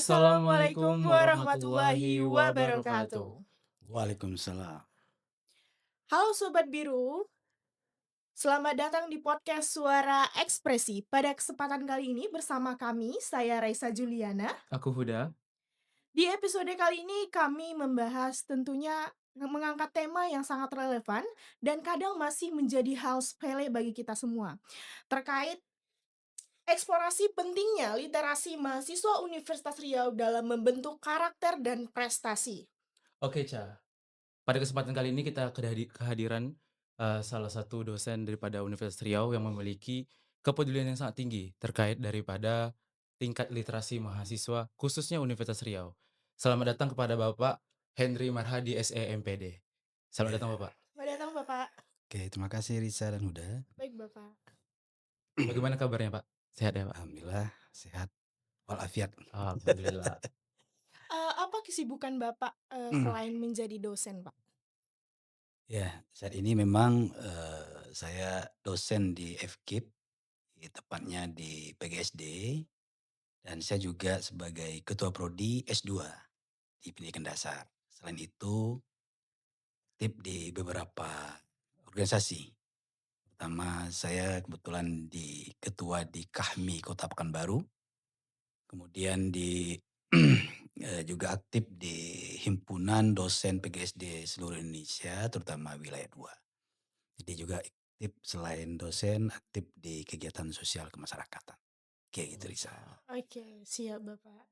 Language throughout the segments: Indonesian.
Assalamualaikum Assalamualaikum warahmatullahi warahmatullahi wabarakatuh. wabarakatuh. Waalaikumsalam. Halo Sobat Biru, selamat datang di podcast Suara Ekspresi. Pada kesempatan kali ini bersama kami, saya Raisa Juliana. Aku Huda. Di episode kali ini kami membahas tentunya mengangkat tema yang sangat relevan dan kadang masih menjadi hal sepele bagi kita semua. Terkait eksplorasi pentingnya literasi mahasiswa Universitas Riau dalam membentuk karakter dan prestasi. Oke, Ca. Pada kesempatan kali ini kita kehadiran salah satu dosen daripada Universitas Riau yang memiliki kepedulian yang sangat tinggi terkait daripada tingkat literasi mahasiswa khususnya Universitas Riau. Selamat datang kepada Bapak Henry Marhadi SE MPD. Selamat Ya, datang Bapak. Selamat datang Bapak. oke, terima kasih Risa dan Huda. Baik Bapak. Bagaimana kabarnya Pak? Sehat ya Pak? Alhamdulillah sehat walafiat. Alhamdulillah. Apa kesibukan Bapak, selain menjadi dosen, Pak? Ya, saat ini memang saya dosen di FKIP, tepatnya di PGSD, dan saya juga sebagai ketua prodi S2 di pendidikan dasar. Selain itu, aktif di beberapa organisasi. Pertama, saya kebetulan ketua di KAHMI Kota Pekanbaru. Kemudian juga aktif di himpunan dosen PGSD seluruh Indonesia, terutama wilayah 2. Jadi juga aktif selain dosen, aktif di kegiatan sosial kemasyarakatan. Kayak gitu, Risa. Oke, siap Bapak.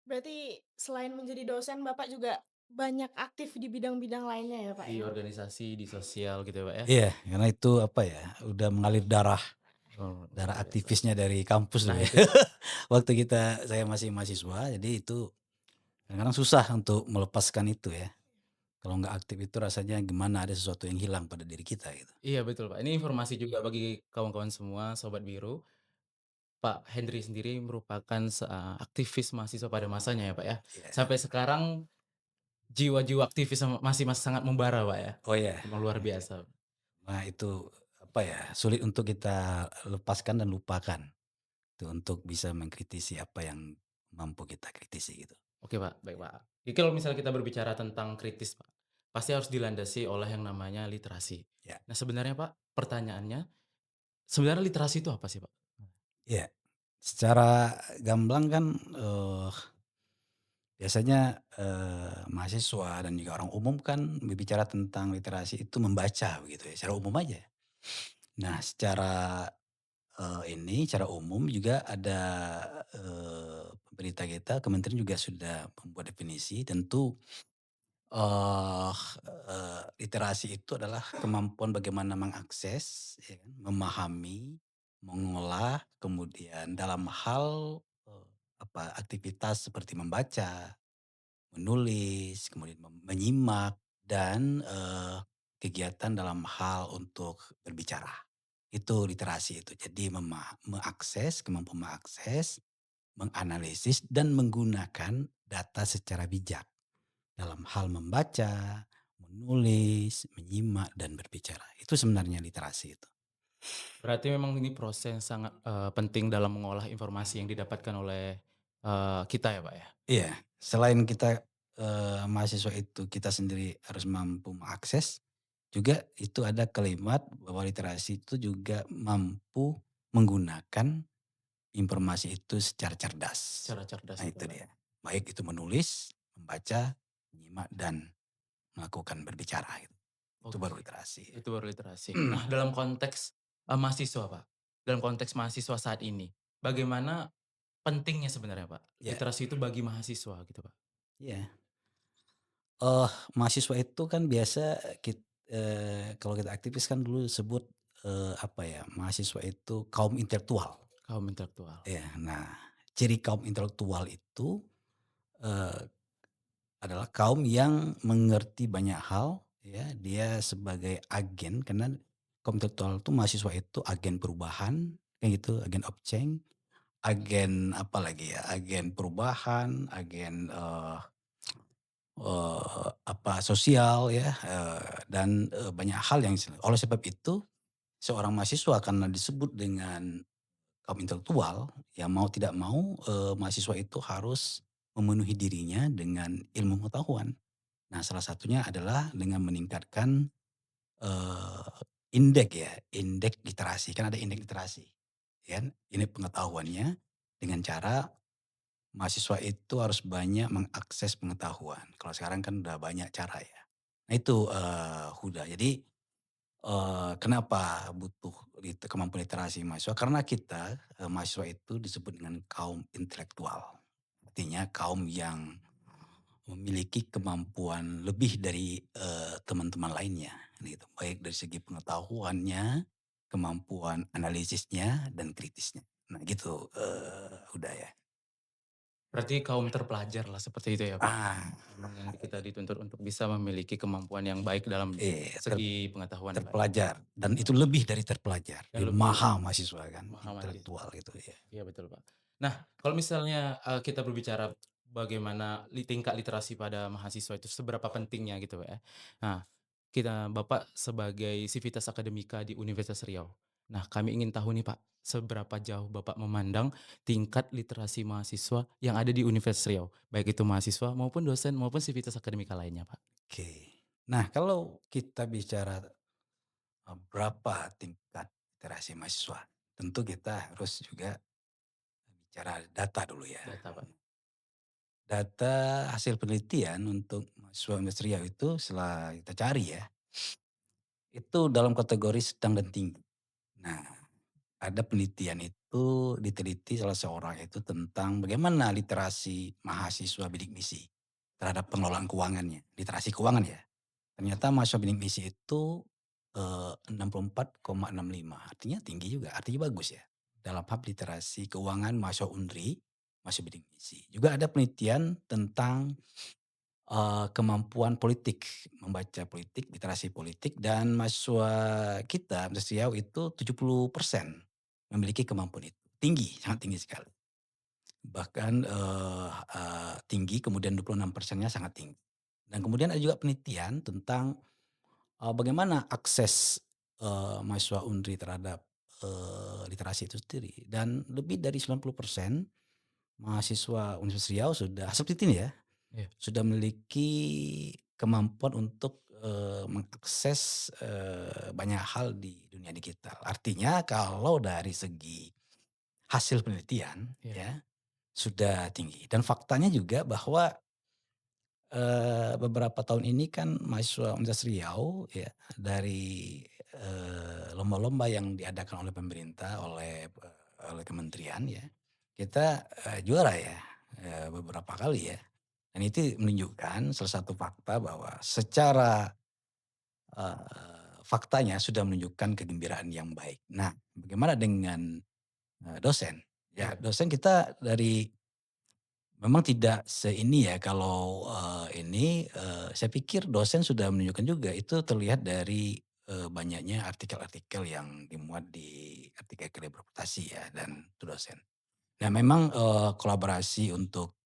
Berarti selain menjadi dosen, Bapak juga banyak aktif di bidang-bidang lainnya ya, Pak, Di ya? organisasi, di sosial gitu ya Pak ya? Iya, karena itu apa ya, udah mengalir darah Oh, darah luar biasa. aktivisnya dari kampus Nah dulu ya. itu Waktu saya masih mahasiswa, jadi itu kadang-kadang susah untuk melepaskan itu ya. Kalau nggak aktif itu rasanya gimana ada sesuatu yang hilang pada diri kita gitu. iya betul Pak, ini informasi juga bagi kawan-kawan semua, Sobat Biru. Pak Henry sendiri merupakan aktivis mahasiswa pada masanya ya Pak ya. Iya. Sampai sekarang jiwa-jiwa aktivis masih sangat membara Pak ya. Oh ya. Memang luar biasa. Nah itu apa ya, sulit untuk kita lepaskan dan lupakan. Itu untuk bisa mengkritisi apa yang mampu kita kritisi gitu. Oke Pak, baik Pak. Jadi kalau misalnya kita berbicara tentang kritis Pak, pasti harus dilandasi oleh yang namanya literasi. Ya. Nah sebenarnya Pak, pertanyaannya, sebenarnya literasi itu apa sih Pak? Iya. Secara gamblang kan biasanya mahasiswa dan juga orang umum kan berbicara tentang literasi itu membaca begitu ya, secara umum aja. Nah secara secara umum juga ada pemerintah kita, kementerian juga sudah membuat definisi. Tentu eh literasi itu adalah kemampuan bagaimana mengakses, ya kan, memahami, mengolah, kemudian dalam hal aktivitas seperti membaca, menulis, kemudian menyimak, dan kegiatan dalam hal untuk berbicara. Itu literasi itu. Jadi kemampuan mengakses, menganalisis, dan menggunakan data secara bijak dalam hal membaca, menulis, menyimak, dan berbicara. Itu sebenarnya literasi itu. Berarti memang ini proses yang sangat penting dalam mengolah informasi yang didapatkan oleh kita ya Pak ya? Iya, selain kita mahasiswa itu kita sendiri harus mampu mengakses, juga itu ada kalimat bahwa literasi itu juga mampu menggunakan informasi itu secara cerdas. Secara cerdas Nah gitu itu Pak. dia. Baik itu menulis, membaca, menyimak, dan melakukan berbicara gitu. Itu baru Oke, literasi. itu baru literasi. Nah, dalam konteks mahasiswa, Pak, dalam konteks mahasiswa saat ini, bagaimana pentingnya sebenarnya, Pak, Ya, literasi itu bagi mahasiswa gitu, Pak? iya. Mahasiswa itu kan biasa kalau kita aktivis kan dulu sebut, apa ya, mahasiswa itu kaum intelektual. Kaum intelektual. Ya, nah ciri kaum intelektual itu, eee, adalah kaum yang mengerti banyak hal ya, dia sebagai agen karena kaum intelektual itu mahasiswa itu agen perubahan, kayak gitu, agen of change, agen apa lagi ya, agen perubahan, agen, sosial ya, dan banyak hal yang oleh sebab itu seorang mahasiswa karena disebut dengan kaum intelektual, ya mau tidak mau, mahasiswa itu harus memenuhi dirinya dengan ilmu pengetahuan. Nah, salah satunya adalah dengan meningkatkan, eee, indeks ya, indeks literasi, kan ada indeks literasi, ya kan, indeks pengetahuannya dengan cara mahasiswa itu harus banyak mengakses pengetahuan. Kalau sekarang kan udah banyak cara ya. Nah itu, Huda. Jadi, kenapa butuh kemampuan literasi mahasiswa, karena kita, mahasiswa itu disebut dengan kaum intelektual. Artinya kaum yang memiliki kemampuan lebih dari, teman-teman lainnya, gitu. Baik dari segi pengetahuannya, kemampuan analisisnya, dan kritisnya. Nah gitu, Huda ya. Berarti kaum terpelajar lah seperti itu ya, Pak? Ah, Memang yang kita dituntut untuk bisa memiliki kemampuan yang baik dalam iya, segi pengetahuan nih, Pak, ya? terpelajar dan itu lebih dari terpelajar, Dan dia lebih maha mahasiswa kan, memahami siswa. intelektual gitu ya. Iya betul, Pak. Nah, kalau misalnya, kita berbicara bagaimana tingkat literasi pada mahasiswa itu seberapa pentingnya gitu ya. Nah, Bapak sebagai Civitas Akademika di Universitas Riau. Nah, kami ingin tahu nih, Pak, seberapa jauh Bapak memandang tingkat literasi mahasiswa yang ada di Universitas Riau, baik itu mahasiswa maupun dosen maupun Civitas Akademika lainnya, Pak? Oke. Nah kalau kita bicara, berapa tingkat literasi mahasiswa, tentu kita harus juga bicara data dulu ya. Data, Pak. Data hasil penelitian untuk mahasiswa Universitas Riau itu setelah kita cari ya, itu dalam kategori sedang dan tinggi. Nah, ada penelitian itu diteliti salah seorang itu tentang bagaimana literasi mahasiswa bidik misi terhadap pengelolaan keuangannya, literasi keuangan ya. Ternyata mahasiswa bidik misi itu, 64,65, artinya tinggi juga, artinya bagus ya. Dalam hal literasi keuangan mahasiswa UNRI, mahasiswa bidik misi. Juga ada penelitian tentang, kemampuan politik, membaca politik, literasi politik dan mahasiswa kita, Universitas Riau itu 70% memiliki kemampuan itu. Tinggi, sangat tinggi sekali. Bahkan, tinggi kemudian 26%-nya sangat tinggi. Dan kemudian ada juga penelitian tentang bagaimana akses, mahasiswa UNRI terhadap, literasi itu sendiri dan lebih dari 90% mahasiswa Universitas Riau sudah seperti ini ya, Iya. sudah memiliki kemampuan untuk, mengakses, banyak hal di dunia digital. Artinya kalau dari segi hasil penelitian Iya. ya, sudah tinggi dan faktanya juga bahwa beberapa tahun ini kan mahasiswa Universitas Riau ya, dari, lomba-lomba yang diadakan oleh pemerintah, oleh kementerian ya, kita, juara ya, beberapa kali ya. Dan itu menunjukkan salah satu fakta bahwa secara, faktanya sudah menunjukkan kegembiraan yang baik. Nah, bagaimana dengan, dosen? Ya, Iya. dosen kita dari memang tidak seini ya kalau, saya pikir dosen sudah menunjukkan juga itu terlihat dari, banyaknya artikel-artikel yang dimuat di artikel reputasi ya dan itu dosen. Nah memang, kolaborasi untuk,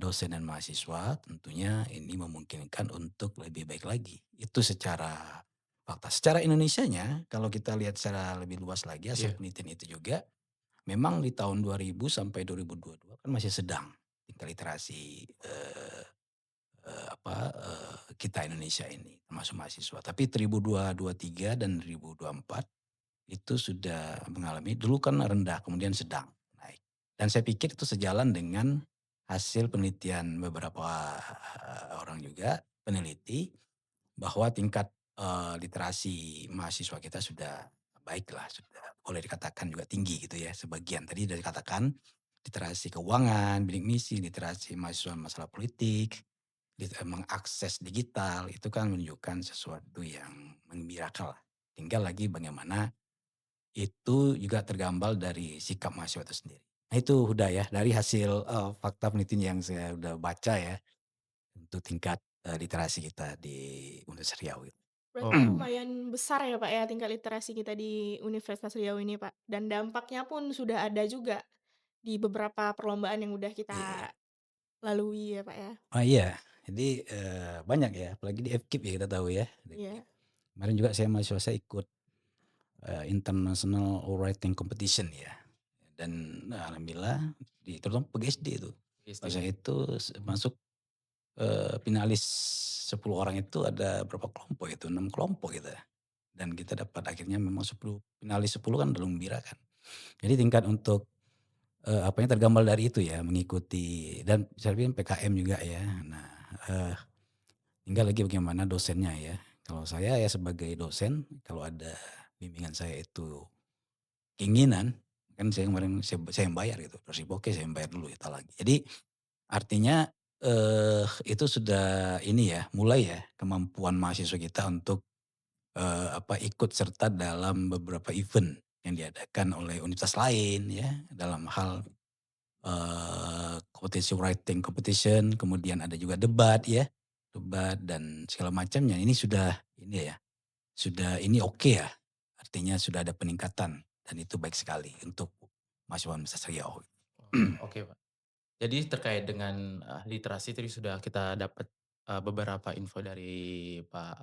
dosen dan mahasiswa tentunya ini memungkinkan untuk lebih baik lagi. Itu secara fakta. Secara Indonesianya kalau kita lihat secara lebih luas lagi hasil Iya. penelitian itu juga memang di tahun 2000 sampai 2022 kan masih sedang tingkat literasi, kita Indonesia ini termasuk mahasiswa. Tapi 2023 dan 2024 itu sudah mengalami dulu kan rendah kemudian sedang naik. Dan saya pikir itu sejalan dengan hasil penelitian beberapa, orang juga peneliti bahwa tingkat, literasi mahasiswa kita sudah baiklah, sudah boleh dikatakan juga tinggi gitu ya, sebagian. Tadi sudah dikatakan literasi keuangan, bidik misi, literasi mahasiswa masalah politik, mengakses digital, itu kan menunjukkan sesuatu yang menggembirakan lah. Tinggal lagi bagaimana itu juga tergambar dari sikap mahasiswa itu sendiri. Nah itu udah ya, dari hasil, fakta penelitian yang saya udah baca ya, untuk tingkat, literasi kita di Universitas Riau gitu. Berarti Oh, lumayan besar ya, Pak, ya, tingkat literasi kita di Universitas Riau ini, Pak, dan dampaknya pun sudah ada juga di beberapa perlombaan yang udah kita Iya. lalui ya, Pak, ya? Oh iya, jadi, banyak ya, apalagi di FKIP ya kita tahu ya, di FKIP. Iya. Kemarin juga mahasiswa saya ikut, International Writing Competition ya, dan alhamdulillah terutama PGSD itu. Pas Istimewa. saya itu masuk, finalis 10 orang itu ada berapa kelompok itu, 6 kelompok gitu ya. Dan kita dapat akhirnya memang 10 finalis 10 kan udah gembira kan. Jadi tingkat untuk, apanya tergambar dari itu ya, mengikuti dan saya bilang PKM juga ya. Nah, eee, tinggal lagi bagaimana dosennya ya. Kalau saya ya sebagai dosen, kalau ada bimbingan saya itu keinginan, kan saya kemarin saya yang bayar gitu, Rp200.000 oke saya yang bayar dulu ya lagi. Jadi artinya, itu sudah ini ya, mulai ya kemampuan mahasiswa kita untuk, ikut serta dalam beberapa event yang diadakan oleh universitas lain ya, dalam hal, kompetisi writing competition, kemudian ada juga debat ya, debat dan segala macamnya. Ini sudah ini ya, sudah ini oke ya, artinya sudah ada peningkatan dan itu baik sekali untuk mahasiswa Universitas Riau. Oh, oke, Pak. Jadi terkait dengan, literasi tadi sudah kita dapat, beberapa info dari Pak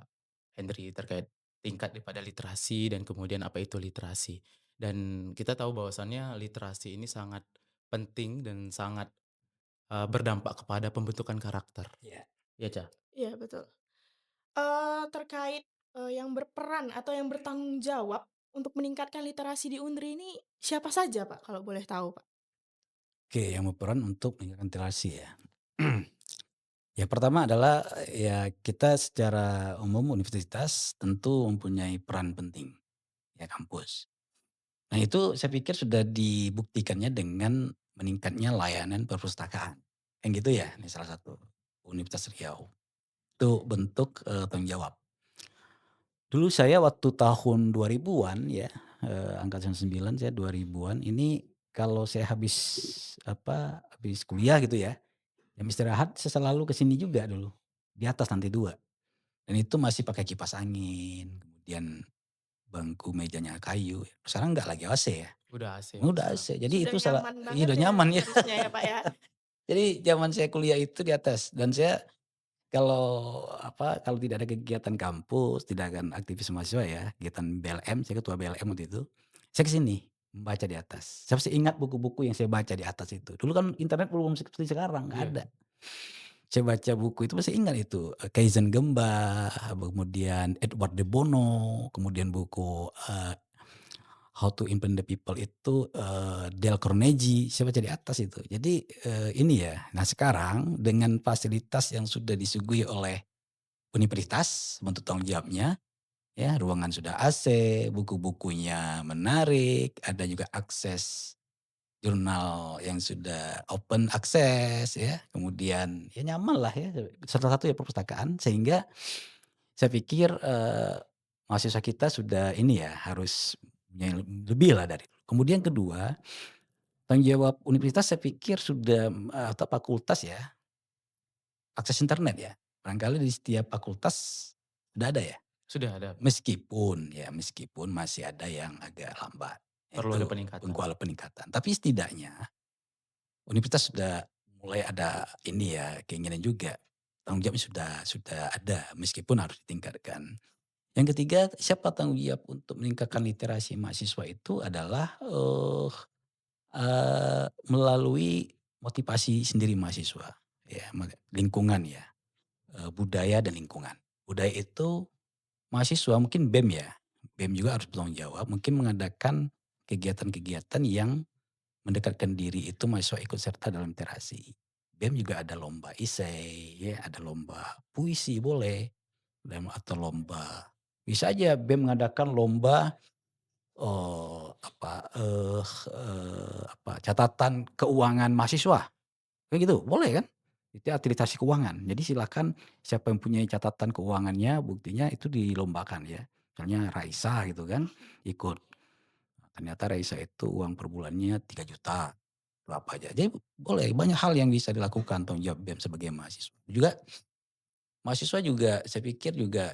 Henry terkait tingkat daripada literasi dan kemudian apa itu literasi. Dan kita tahu bahwasannya literasi ini sangat penting dan sangat, berdampak kepada pembentukan karakter. Iya. Iya, Ca? Iya, betul. Terkait, yang berperan atau yang bertanggung jawab untuk meningkatkan literasi di UNRI ini siapa saja, Pak, kalau boleh tahu, Pak? Oke, yang berperan untuk meningkatkan literasi ya. Yang pertama adalah, ya kita secara umum universitas tentu mempunyai peran penting, ya kampus. Nah itu saya pikir sudah dibuktikannya dengan meningkatnya layanan perpustakaan. Kan gitu ya, ini salah satu Universitas Riau. Itu bentuk, tanggung jawab. Dulu saya waktu tahun 2000-an ya, angkatan 9 saya 2000-an ini kalau saya habis kuliah gitu ya, jam istirahat saya selalu ke sini juga dulu, di atas lantai 2 dan itu masih pakai kipas angin, kemudian bangku mejanya kayu, sekarang enggak lagi AC ya, Udah AC, Pak, udah sekarang. AC jadi Sudah itu salah nyaman iya banget udah ya nyaman ya. harusnya ya, Pak, ya? Jadi zaman saya kuliah itu di atas dan saya kalau tidak ada kegiatan kampus, tidak akan aktivis mahasiswa ya, kegiatan BLM, saya ketua BLM waktu itu, saya ke sini membaca di atas. Saya masih ingat buku-buku yang saya baca di atas itu. Dulu kan internet belum seperti sekarang, nggak Iya. ada. Saya baca buku itu masih ingat itu, Kaizen Gemba, kemudian Edward de Bono, kemudian buku, How to Influence the People itu, Dale Carnegie, saya baca di atas itu. Jadi, ini ya, nah sekarang dengan fasilitas yang sudah disuguhi oleh universitas bentuk tanggung jawabnya, ya ruangan sudah AC, buku-bukunya menarik, ada juga akses jurnal yang sudah open access ya, kemudian ya nyaman lah ya, salah satu ya perpustakaan sehingga saya pikir, mahasiswa kita sudah ini ya harus punya lebih lah dari itu. Kemudian kedua, tanggung jawab universitas saya pikir sudah, atau fakultas ya, akses internet ya. Barangkali di setiap fakultas sudah ada ya? Sudah ada, Pak. Meskipun masih ada yang agak lambat, Perlu ada itu peningkatan. peningkatan. Tapi setidaknya universitas sudah mulai ada ini ya, keinginan juga, tanggung jawabnya sudah ada meskipun harus ditingkatkan. Yang ketiga, siapa tanggung jawab untuk meningkatkan literasi mahasiswa itu adalah, melalui motivasi sendiri mahasiswa, ya, lingkungan ya, budaya dan lingkungan. Budaya itu mahasiswa mungkin BEM ya, BEM juga harus bertanggung jawab, mungkin mengadakan kegiatan-kegiatan yang mendekatkan diri itu mahasiswa ikut serta dalam literasi. BEM juga ada lomba esai, ya, ada lomba puisi boleh, atau lomba bisa aja BEM mengadakan lomba, catatan keuangan mahasiswa, kayak gitu, boleh kan? Itu akreditasi keuangan. Jadi silakan siapa yang punya catatan keuangannya, buktinya itu dilombakan ya. Misalnya Raisa gitu kan, ikut. Ternyata Raisa itu uang per bulannya 3 juta atau apa aja. Jadi boleh, banyak hal yang bisa dilakukan tanggung jawab BEM sebagai mahasiswa. Juga mahasiswa juga saya pikir juga,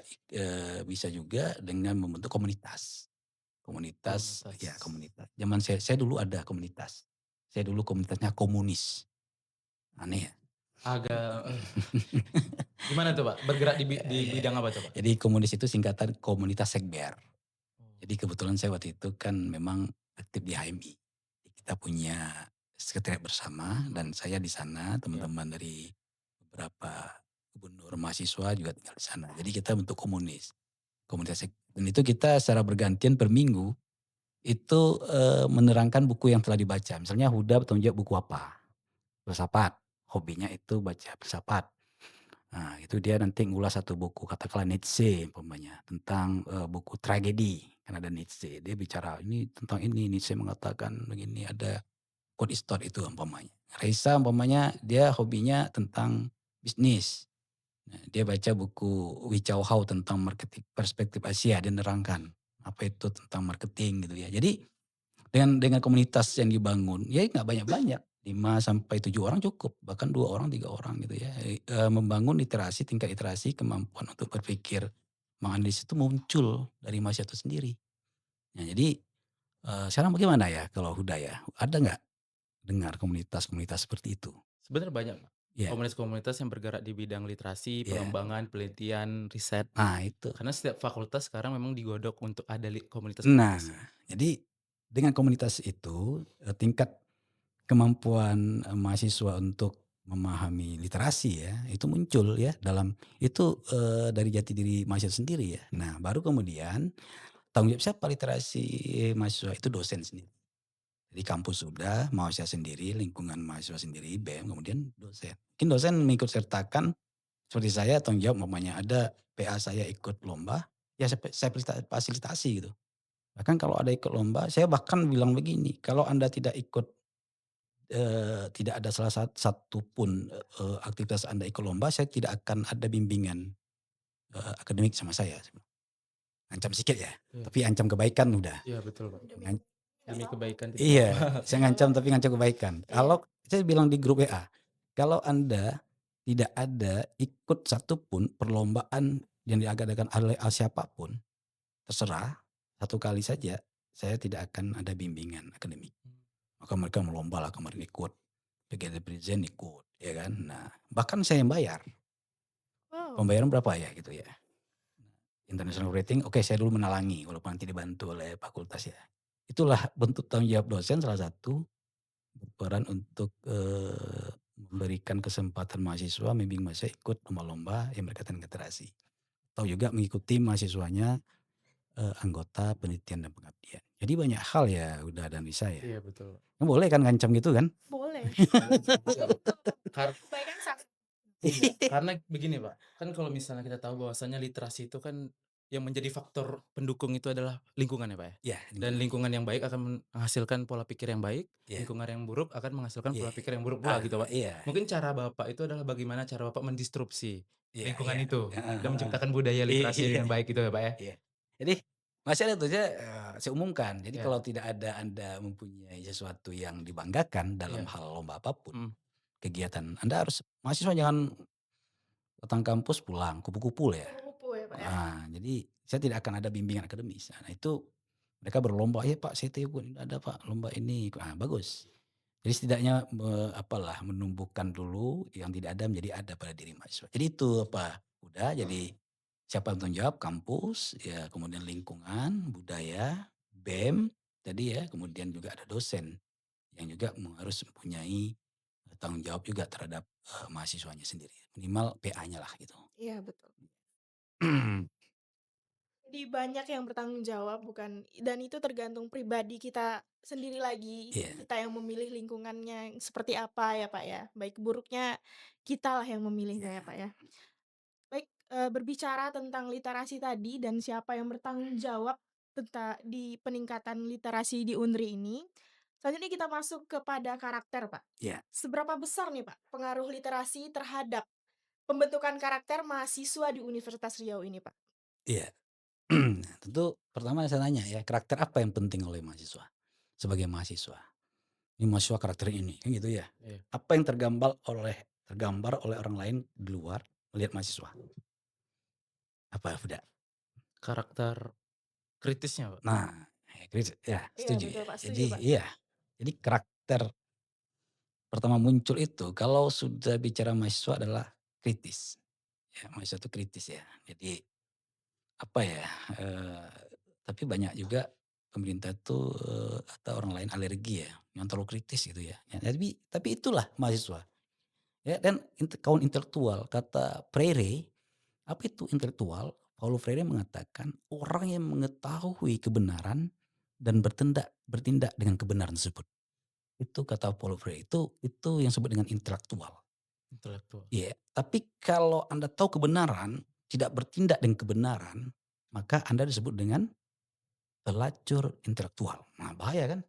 bisa juga dengan membentuk komunitas. Komunitas ya Komunitas. komunitas. Zaman saya dulu ada komunitas. Saya dulu komunitasnya komunis. Aneh ya? Agak gimana tuh, Pak? Bergerak di Iya. bidang apa tuh, Pak? Jadi komunis itu singkatan komunitas sekber. Oh. Jadi kebetulan saya waktu itu kan memang aktif di HMI. Kita punya sekretariat bersama dan saya di sana, Iya. teman-teman dari beberapa gubernur mahasiswa juga tinggal di sana. Jadi kita bentuk komunitas dan itu kita secara bergantian per minggu itu, menerangkan buku yang telah dibaca. Misalnya Huda bertanggung jawab buku apa, filsafat, hobinya itu baca filsafat. Nah, itu dia nanti ngulas satu buku, katakanlah Nietzsche umpamanya, tentang, buku tragedi, kan ada Nietzsche, dia bicara ini tentang ini, Nietzsche mengatakan begini, ada quote is thought itu umpamanya. Raisa umpamanya dia hobinya tentang bisnis, nah dia baca buku Wee Chao Hao tentang marketing perspektif Asia, dia nerangkan apa itu tentang marketing gitu ya. Jadi dengan komunitas yang dibangun, ya nggak banyak-banyak, 5 sampai 7 orang cukup, bahkan 2 orang, 3 orang gitu ya, membangun literasi, tingkat literasi, kemampuan untuk berpikir, menganalisis itu muncul dari mahasiswa itu sendiri. Nah jadi, sekarang bagaimana ya kalau Huda ya? Ada nggak dengar komunitas-komunitas seperti itu? Sebenarnya banyak, Pak, Iya komunitas-komunitas yang bergerak di bidang literasi, iya. pengembangan, penelitian, riset. Nah itu. Karena setiap fakultas sekarang memang digodok untuk ada Nah, komunitas-komunitas. jadi dengan komunitas itu, tingkat kemampuan, mahasiswa untuk memahami literasi ya, itu muncul ya dalam itu, dari jati diri mahasiswa sendiri ya. Nah baru kemudian tanggung jawab siapa literasi mahasiswa, itu dosen sendiri. Jadi kampus sudah, mahasiswa sendiri, lingkungan mahasiswa sendiri, BEM, kemudian dosen. Mungkin dosen mengikut sertakan seperti saya tanggung jawab umpamanya ada PA saya ikut lomba, ya saya fasilitasi gitu. Bahkan kalau ada ikut lomba, saya bahkan bilang begini, "Kalau Anda tidak ikut tidak ada salah satu pun, aktivitas Anda ikut lomba, saya tidak akan ada bimbingan, akademik sama saya." Ancam sedikit ya, Iya, tapi ancam kebaikan udah. iya betul, Pak. Demi Ngan nggak Demi apa-apa. kebaikan tidak apa-apa. iya, saya ngancam tapi ngancam kebaikan. Iya. Kalau saya bilang di grup WA, "Kalau Anda tidak ada ikut satu pun perlombaan yang diadakan oleh siapapun, terserah, satu kali saja, saya tidak akan ada bimbingan akademik." Maka mereka melomba lah kemarin ikut. PGD Presiden ikut, ya kan. Nah, bahkan saya yang bayar. Wow. Pembayaran berapa ya gitu ya. International rating, oke saya dulu menalangi walaupun nanti dibantu oleh fakultas ya. Itulah bentuk tanggung jawab dosen salah satu berperan untuk, memberikan kesempatan mahasiswa, membimbing mahasiswa ikut lomba-lomba yang berkaitan dengan literasi. Atau juga mengikuti mahasiswanya, anggota penelitian dan pengabdian. Jadi banyak hal ya udah dan bisa ya. Iya betul, Pak. Kan boleh kan ngancam gitu kan? Boleh. Boleh, bisa, Pak. Itu Kar kebaikan sangat Iya, karena begini, Pak, kan kalau misalnya kita tahu bahwasanya literasi itu kan yang menjadi faktor pendukung itu adalah lingkungan ya, Pak, ya. Iya Dan lingkungan. lingkungan yang baik akan menghasilkan pola pikir yang baik, Iya lingkungan yang buruk akan menghasilkan iya. pola pikir yang buruk pula gitu, Pak. Iya Mungkin cara Bapak itu adalah bagaimana cara Bapak mendistrupsi iya lingkungan iya. itu Heeh dan heeh. menciptakan budaya literasi Iya dengan baik gitu ya, Pak, ya? iya. Jadi masih ada tuh saya umumkan. Jadi Iya kalau tidak ada Anda mempunyai sesuatu yang dibanggakan dalam iya, hal lomba apapun, mhm, kegiatan Anda harus mahasiswa jangan datang kampus pulang kupu-kupu lah ya. kupu-kupu ya, Pak, ya? Nah, jadi saya tidak akan ada bimbingan akademis. Nah, itu mereka berlomba, "Ayo Pak, saya ikut, ada Pak lomba ini." Ah, bagus. Jadi setidaknya apalah, menumbuhkan dulu yang tidak ada menjadi ada pada diri mahasiswa. Jadi itu apa, udah jadi siapa yang tanggung jawab, kampus, ya kemudian lingkungan, budaya, BEM tadi ya, kemudian juga ada dosen yang juga harus mempunyai tanggung jawab juga terhadap, mahasiswanya sendiri. Minimal PA-nya lah gitu. Iya, betul. Jadi banyak yang bertanggung jawab bukan dan itu tergantung pribadi kita sendiri lagi, Iya kita yang memilih lingkungannya yang seperti apa ya, Pak, ya. Baik buruknya kitalah yang memilihnya ya, iya Pak, ya. Baik, berbicara tentang literasi tadi dan siapa yang bertanggung jawab di peningkatan literasi di UNRI ini, selanjutnya kita masuk kepada karakter, Pak. iya Seberapa besar nih, Pak, pengaruh literasi terhadap pembentukan karakter mahasiswa di Universitas Riau ini, Pak? iya. Tentu pertama saya tanya ya, karakter apa yang penting oleh mahasiswa? Sebagai mahasiswa, ini mahasiswa karakter ini, kan gitu ya. iya. Apa yang tergambar oleh orang lain di luar melihat mahasiswa? Apa udah? Karakter kritisnya, Pak. Nah, ya Iya setuju betul, ya. Pak, setuju, Jadi Pak. iya, jadi karakter pertama muncul itu kalau sudah bicara mahasiswa adalah kritis. Ya, mahasiswa itu kritis ya. Jadi apa ya, tapi banyak juga pemerintah tuh, atau orang lain alergi ya, yang terlalu kritis gitu ya. Ya tapi itulah mahasiswa, ya dan kaum intelektual. Kata Freire, apa itu intelektual? Paulo Freire mengatakan, orang yang mengetahui kebenaran dan bertindak dengan kebenaran tersebut. Itu kata Paulo Freire, itu yang disebut dengan intelektual. Intelektual. Iya, tapi kalau Anda tahu kebenaran, tidak bertindak dengan kebenaran, maka Anda disebut dengan pelacur intelektual. Nah, bahaya kan?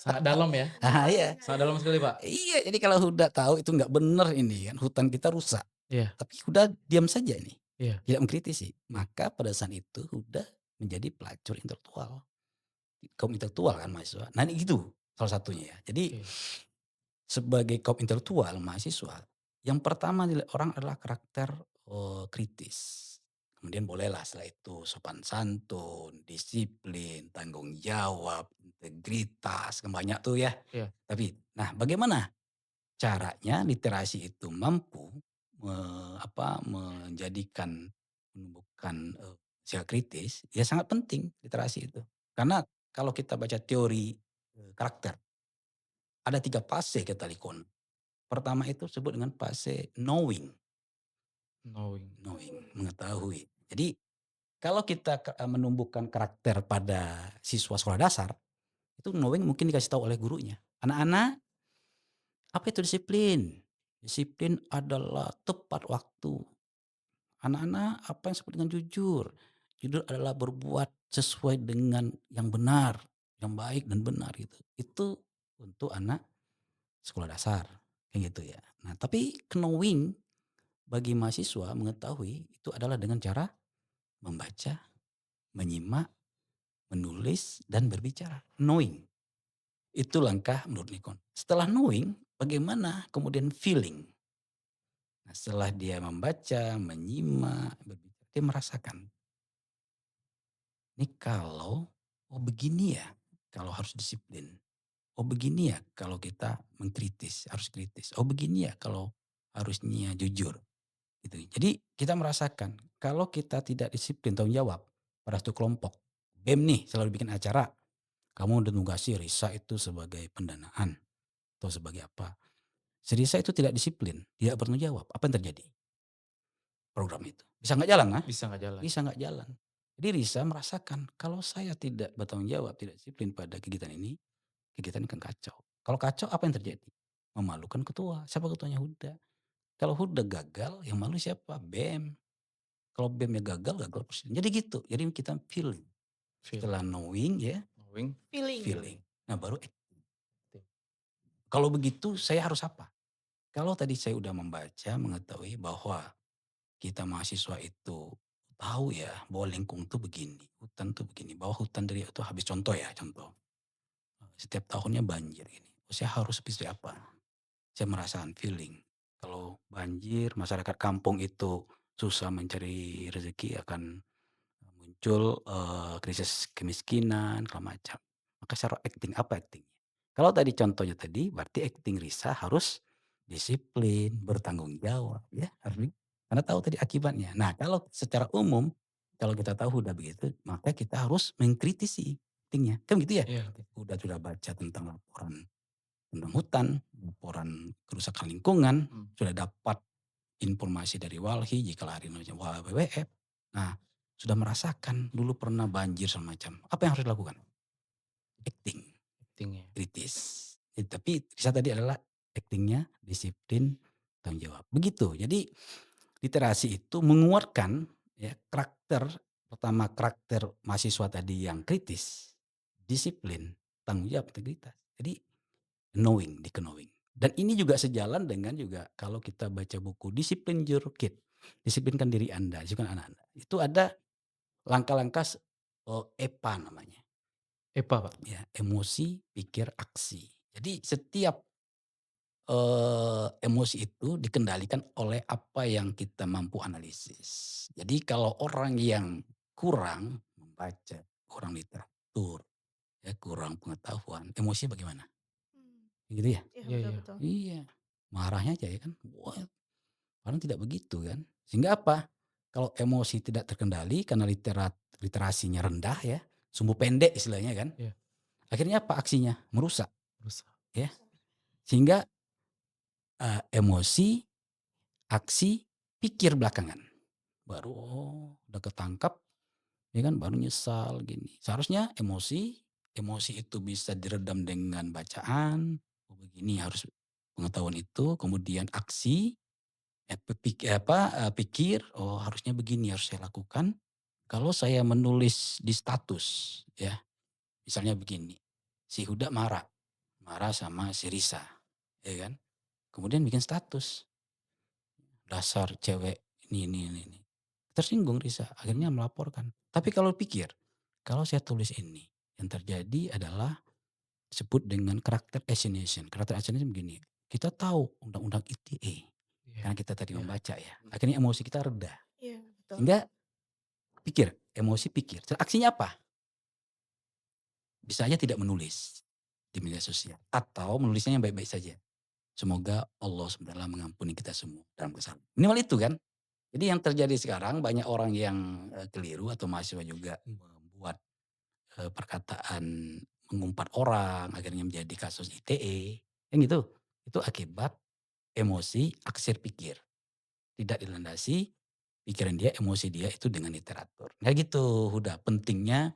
Sangat dalam ya, Ah, iya. sangat dalam sekali, Pak. Iya, jadi kalau Huda tahu itu nggak bener ini kan, hutan kita rusak. Iya Tapi Huda diam saja ini, iya tidak mengkritisi. iya. Maka pada saat itu Huda menjadi pelacur intelektual. Kaum intelektual kan mahasiswa. Nah ini gitu salah satunya ya. Jadi Oke. sebagai kaum intelektual mahasiswa, yang pertama dilihat orang adalah karakter, kritis. Kemudian bolehlah setelah itu sopan santun, disiplin, tanggung jawab, integritas, kan banyak tuh ya. Iya Tapi, nah bagaimana caranya literasi itu mampu menjadikan menumbuhkan, sikap kritis, ya sangat penting literasi itu. Karena kalau kita baca teori, karakter, ada 3 fase kata Likon. Pertama itu sebut dengan fase knowing, knowing. mengetahui. Jadi kalau kita menumbuhkan karakter pada siswa sekolah dasar, itu knowing mungkin dikasih tahu oleh gurunya. "Anak-anak, apa itu disiplin? Disiplin adalah tepat waktu. Anak-anak, apa yang disebut dengan jujur? Jujur adalah berbuat sesuai dengan yang benar, yang baik dan benar," gitu. Itu untuk anak sekolah dasar, kayak gitu ya. Nah, tapi knowing bagi mahasiswa mengetahui itu adalah dengan cara membaca, menyimak, menulis, dan berbicara. Knowing. Itu langkah menurut Nikon. Setelah knowing, bagaimana kemudian feeling. Nah, setelah dia membaca, menyimak, berbicara, dia merasakan. Ini kalau, oh begini ya, kalau harus disiplin. Oh begini ya kalau kita mengkritis, harus kritis. Oh begini ya kalau harusnya jujur. Gitu. Jadi kita merasakan kalau kita tidak disiplin tanggung jawab pada satu kelompok, BEM nih selalu bikin acara, kamu denugasi Risa itu sebagai pendanaan atau sebagai apa. Si Risa itu tidak disiplin, tidak bertanggung jawab. Apa yang terjadi? Program itu bisa nggak jalan, ah? Bisa nggak jalan? Bisa nggak jalan. Jadi Risa merasakan kalau saya tidak bertanggung jawab, tidak disiplin pada kegiatan ini, kegiatan ini akan kacau. Kalau kacau apa yang terjadi? Memalukan ketua. Siapa ketuanya? Huda. Kalau Huda gagal, yang malu siapa? BEM. Kalau BEM-nya gagal, gagal presiden. Jadi gitu. Jadi kita feeling. Feel, Setelah knowing ya, knowing, Feeling. feeling. Nah baru kalau begitu saya harus apa? Kalau tadi saya udah membaca, mengetahui bahwa kita mahasiswa itu tahu ya bahwa lingkung tuh begini, hutan tuh begini, bahwa hutan dari itu habis contoh ya, contoh. Setiap tahunnya banjir ini. Saya harus seperti apa? Saya merasakan feeling. Kalau banjir, masyarakat kampung itu susah mencari rezeki akan muncul, krisis kemiskinan segala macam. Maka secara acting, apa acting? Kalau tadi contohnya tadi berarti acting Risa harus disiplin, bertanggung jawab ya, harus karena tahu tadi akibatnya. Nah kalau secara umum, kalau kita tahu udah begitu, maka kita harus mengkritisi acting-nya, kan gitu ya? iya, Udah sudah baca tentang laporan tentang hutan, laporan kerusakan lingkungan, mhm, sudah dapat informasi dari Walhi jika lari macam WWF. Nah, sudah merasakan dulu pernah banjir semacam. Apa yang harus dilakukan? Acting, acting-nya. kritis. Tapi Risa tadi adalah actingnya disiplin, tanggung jawab. Begitu. Jadi literasi itu menguatkan ya karakter pertama karakter mahasiswa tadi yang kritis, disiplin, tanggung jawab, integritas. Jadi knowing, di-knowing. Dan ini juga sejalan dengan juga kalau kita baca buku Disiplin Your Kid, disiplinkan diri Anda, disiplinkan anak Anda. Itu ada langkah-langkah EPA namanya, EPA, Pak? ya, emosi, pikir, aksi. Jadi setiap, emosi itu dikendalikan oleh apa yang kita mampu analisis. Jadi kalau orang yang kurang membaca, kurang literatur, ya kurang pengetahuan, emosinya bagaimana? Mmm, Gitu ya? iya Iya betul iya. betul. Iya, marahnya aja ya kan, wah padahal tidak begitu kan. Sehingga apa, kalau emosi tidak terkendali karena literasinya rendah ya, sumbu pendek istilahnya kan. Iya, Akhirnya apa aksinya? Merusak rusak. ya. Sehingga, emosi, aksi, pikir belakangan. Baru, oh udah ketangkap ya kan, baru nyesal gini. Seharusnya emosi, emosi itu bisa diredam dengan bacaan, oh begini harus pengetahuan itu, kemudian aksi, pikir, oh harusnya begini harus saya lakukan. Kalau saya menulis di status ya, misalnya begini, si Huda marah, marah sama si Risa, ya kan. Kemudian bikin status, dasar cewek ini. Tersinggung Risa, akhirnya melaporkan. Tapi kalau pikir, kalau saya tulis ini, yang terjadi adalah disebut dengan karakter assassination. Karakter assassination begini, kita tahu undang-undang ITE, Iya, karena kita tadi iya. membaca ya. Akhirnya emosi kita reda. Iya, betul. Sehingga pikir, emosi pikir. Aksinya apa? Bisa aja tidak menulis di media sosial. Atau menulisnya yang baik-baik saja. Semoga Allah SWT mengampuni kita semua dalam kesalahan. Minimal itu kan. Jadi yang terjadi sekarang banyak orang yang keliru atau mahasiswa juga membuat perkataan mengumpat orang akhirnya menjadi kasus ITE. Kan gitu. Itu akibat emosi, aksir pikir. Tidak dilandasi pikiran dia, emosi dia itu dengan literatur. Nah gitu Huda, pentingnya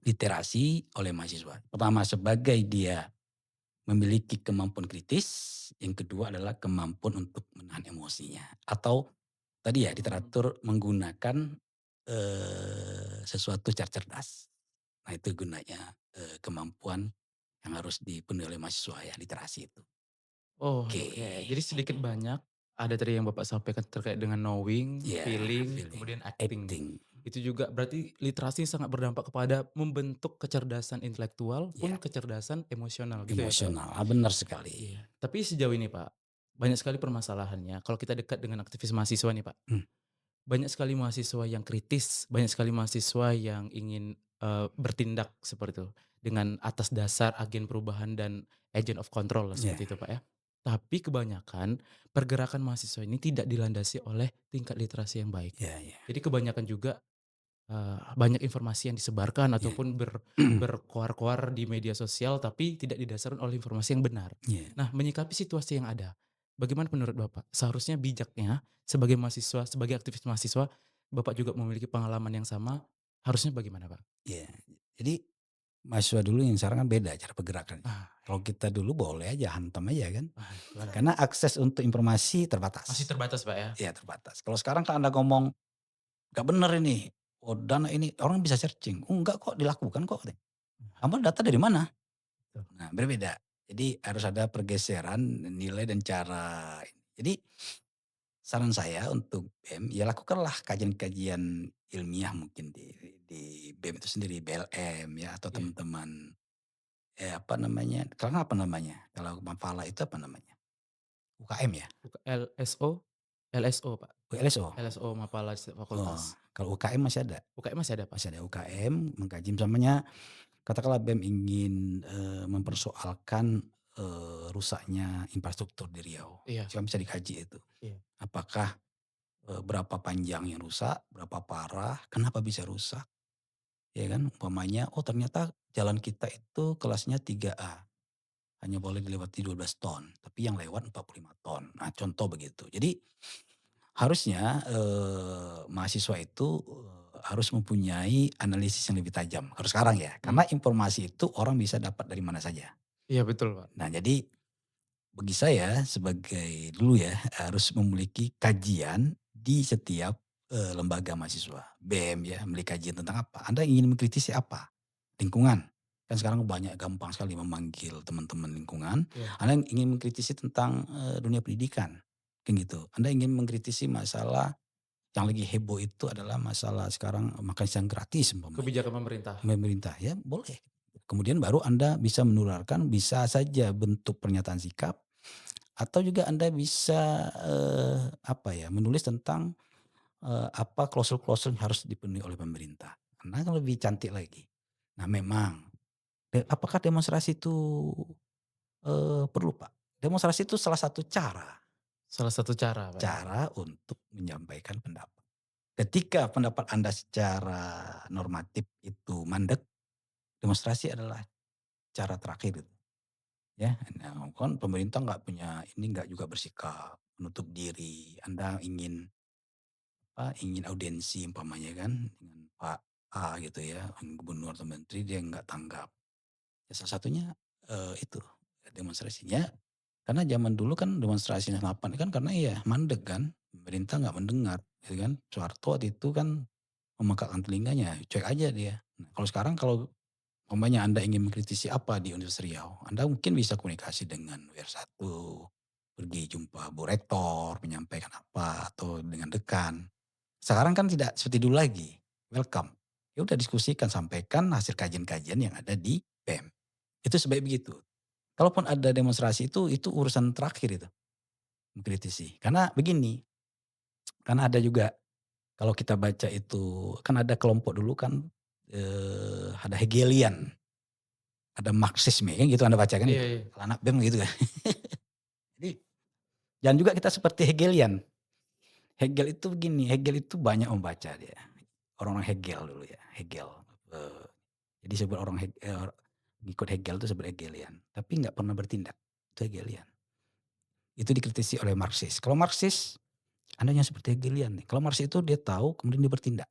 literasi oleh mahasiswa. Pertama sebagai dia memiliki kemampuan kritis, yang kedua adalah kemampuan untuk menahan emosinya. Atau tadi ya literatur menggunakan, sesuatu secara cerdas. Nah itu gunanya, kemampuan yang harus dipenuhi oleh mahasiswa ya, literasi itu. Oh, Oke. oke. Jadi sedikit banyak ada tadi yang Bapak sampaikan terkait dengan knowing, Ya, feeling, feeling, kemudian acting nih. acting. Itu juga berarti literasi sangat berdampak kepada membentuk kecerdasan intelektual pun Ya, kecerdasan emosional gitu ya, Pak, ya? emosional. Benar sekali. Iya. Tapi sejauh ini, Pak, banyak sekali permasalahannya kalau kita dekat dengan aktivis mahasiswa nih, Pak. Mmm, Banyak sekali mahasiswa yang kritis, banyak sekali mahasiswa yang ingin, bertindak seperti itu, dengan atas dasar agen perubahan dan agent of control lah iya, seperti itu, Pak, ya. Tapi kebanyakan pergerakan mahasiswa ini tidak dilandasi oleh tingkat literasi yang baik. iya, iya, Jadi kebanyakan juga, banyak informasi yang disebarkan iya. ataupun berkoar-koar di media sosial tapi tidak didasarkan oleh informasi yang benar. Iya, Nah, menyikapi situasi yang ada, bagaimana menurut Bapak? Seharusnya bijaknya sebagai mahasiswa, sebagai aktivis mahasiswa, Bapak juga memiliki pengalaman yang sama, harusnya bagaimana, Pak? iya. Jadi mahasiswa dulu yang sekarang kan beda cara pergerakannya. Ah, Kalau kita dulu boleh aja, hantam aja kan. gimana, Pak? Karena akses untuk informasi Masih terbatas. terbatas, Pak, ya? Iya terbatas. Kalau sekarang kan Anda ngomong, "Nggak bener ini, oh dana ini," orang bisa searching, "Oh enggak kok, dilakukan kok," katanya. "Kamu data dari mana?" Betul. Nah berbeda. Jadi harus ada pergeseran nilai dan cara ini. Jadi saran saya untuk BEM, ya lakukanlah kajian-kajian ilmiah mungkin di BEM itu sendiri, BLM ya atau Iya. teman-teman, apa namanya, sekarang apa namanya? Kalau Mapala itu apa namanya? UKM ya? LSO? LSO, Pak. LSO? LSO Mapala Oh, Fakultas. kalau UKM masih ada? UKM masih ada, Pak? Masih ada UKM mengkaji misalnya katakanlah BEM ingin, mempersoalkan, rusaknya infrastruktur di Riau. Iya, Coba bisa dikaji itu. iya, Apakah, berapa panjang yang rusak, berapa parah, kenapa bisa rusak, ya kan. Umpamanya, oh ternyata jalan kita itu kelasnya 3A, hanya boleh dilewati 12 ton, tapi yang lewat 45 ton. Nah contoh begitu. Jadi harusnya, mahasiswa itu, harus mempunyai analisis yang lebih tajam, kalau sekarang ya. mhm. Karena informasi itu orang bisa dapat dari mana saja. Iya betul, Pak. Nah jadi bagi saya sebagai dulu ya, harus memiliki kajian di setiap, lembaga mahasiswa. BEM ya, memiliki kajian tentang apa, Anda ingin mengkritisi apa? Lingkungan, kan sekarang banyak gampang sekali memanggil teman-teman lingkungan. Iya. Anda ingin mengkritisi tentang, dunia pendidikan, kan gitu. Anda ingin mengkritisi masalah yang lagi heboh itu adalah masalah sekarang makan siang gratis umpamanya, Kebijakan pemerintah. pemerintah, ya boleh. Kemudian baru Anda bisa menularkan, bisa saja bentuk pernyataan sikap, atau juga Anda bisa, apa ya, menulis tentang, apa klausul-klausul yang harus dipenuhi oleh pemerintah. Karena kan lebih cantik lagi. Nah memang, apakah demonstrasi itu, perlu Pak? Demonstrasi itu salah satu cara, Salah satu cara, Pak, ya? untuk menyampaikan pendapat. Ketika pendapat Anda secara normatif itu mandek, demonstrasi adalah cara terakhir itu, ya. Nah, kan pemerintah nggak punya ini, nggak juga bersikap, menutup diri, Anda ingin ingin audiensi umpamanya kan dengan Pak A gitu ya, gubernur atau menteri, dia nggak tanggap. Ya salah satunya, itu demonstrasinya karena zaman dulu kan demonstrasi 98 kan karena ya mandek kan, pemerintah nggak mendengar gitu kan. Soeharto waktu itu kan memekakkan telinganya, cuek aja dia. Nah kalau sekarang kalau umpamanya Anda ingin mengkritisi apa di Universitas Riau, Anda mungkin bisa komunikasi dengan WR1, pergi jumpa Bu Rektor, menyampaikan apa, atau dengan dekan. Sekarang kan tidak seperti dulu lagi, welcome. Ya udah diskusikan, sampaikan hasil kajian-kajian yang ada di BEM. Itu sebaik begitu. Kalaupun ada demonstrasi itu urusan terakhir itu, mengkritisi. Karena begini, karena ada juga kalau kita baca itu, kan ada kelompok dulu kan, ada Hegelian, ada Marxisme kan gitu Anda baca kan Iya gitu. iya. Kalau anak BEM gitu kan. Jadi jangan juga kita seperti Hegelian. Hegel itu begini, Hegel itu banyak membaca dia. Orang-orang Hegel dulu ya, Hegel. Eee, jadi sebut orang ngikut Hegel itu sebut Hegelian, tapi nggak pernah bertindak, itu Hegelian. Itu dikritisi oleh Marxis. Kalau Marxis, Anda jangan seperti Hegelian nih. Kalau Marxis itu dia tahu kemudian dia bertindak.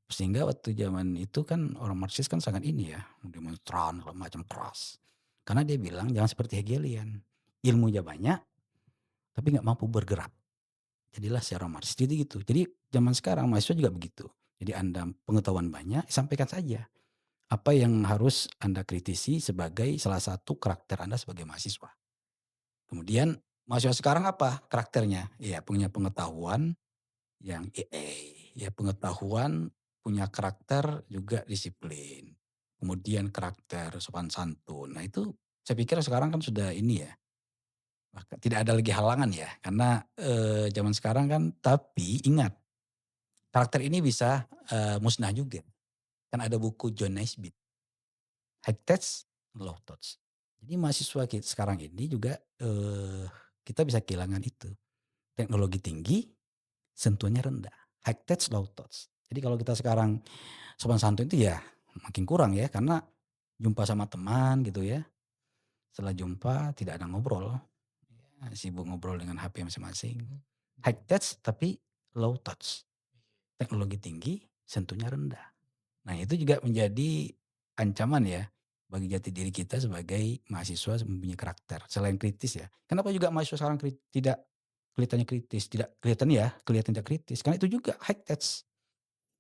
Sehingga waktu zaman itu kan orang Marxis kan sangat ini ya, demonstran segala macam keras. Karena dia bilang jangan seperti Hegelian. Ilmunya banyak, tapi nggak mampu bergerak. Jadilah secara Marxis. Jadi gitu. Jadi zaman sekarang mahasiswa juga begitu. Jadi Anda pengetahuan banyak, sampaikan saja. Apa yang harus Anda kritisi sebagai salah satu karakter Anda sebagai mahasiswa. Kemudian mahasiswa sekarang apa karakternya? Ya punya pengetahuan yang ya pengetahuan, punya karakter juga disiplin. Kemudian karakter sopan santun. Nah itu saya pikir sekarang kan sudah ini ya, tidak ada lagi halangan ya. Karena zaman sekarang kan, tapi ingat karakter ini bisa musnah juga. Kan ada buku John Naisbitt, High Touch, Low Touch. Jadi mahasiswa kita sekarang ini juga kita bisa kehilangan itu. Teknologi tinggi, sentuhannya rendah. High touch, low touch. Jadi kalau kita sekarang sopan santun itu ya makin kurang ya karena jumpa sama teman gitu ya. Setelah jumpa tidak ada ngobrol. Ya, sibuk ngobrol dengan HP masing-masing. High touch tapi low touch. Teknologi tinggi, sentuhnya rendah. Nah itu juga menjadi ancaman ya bagi jati diri kita sebagai mahasiswa mempunyai karakter. Selain kritis ya. Kenapa juga mahasiswa sekarang tidak kelihatannya kritis? Tidak kelihatan ya, kelihatan tidak kritis. Karena itu juga high touch.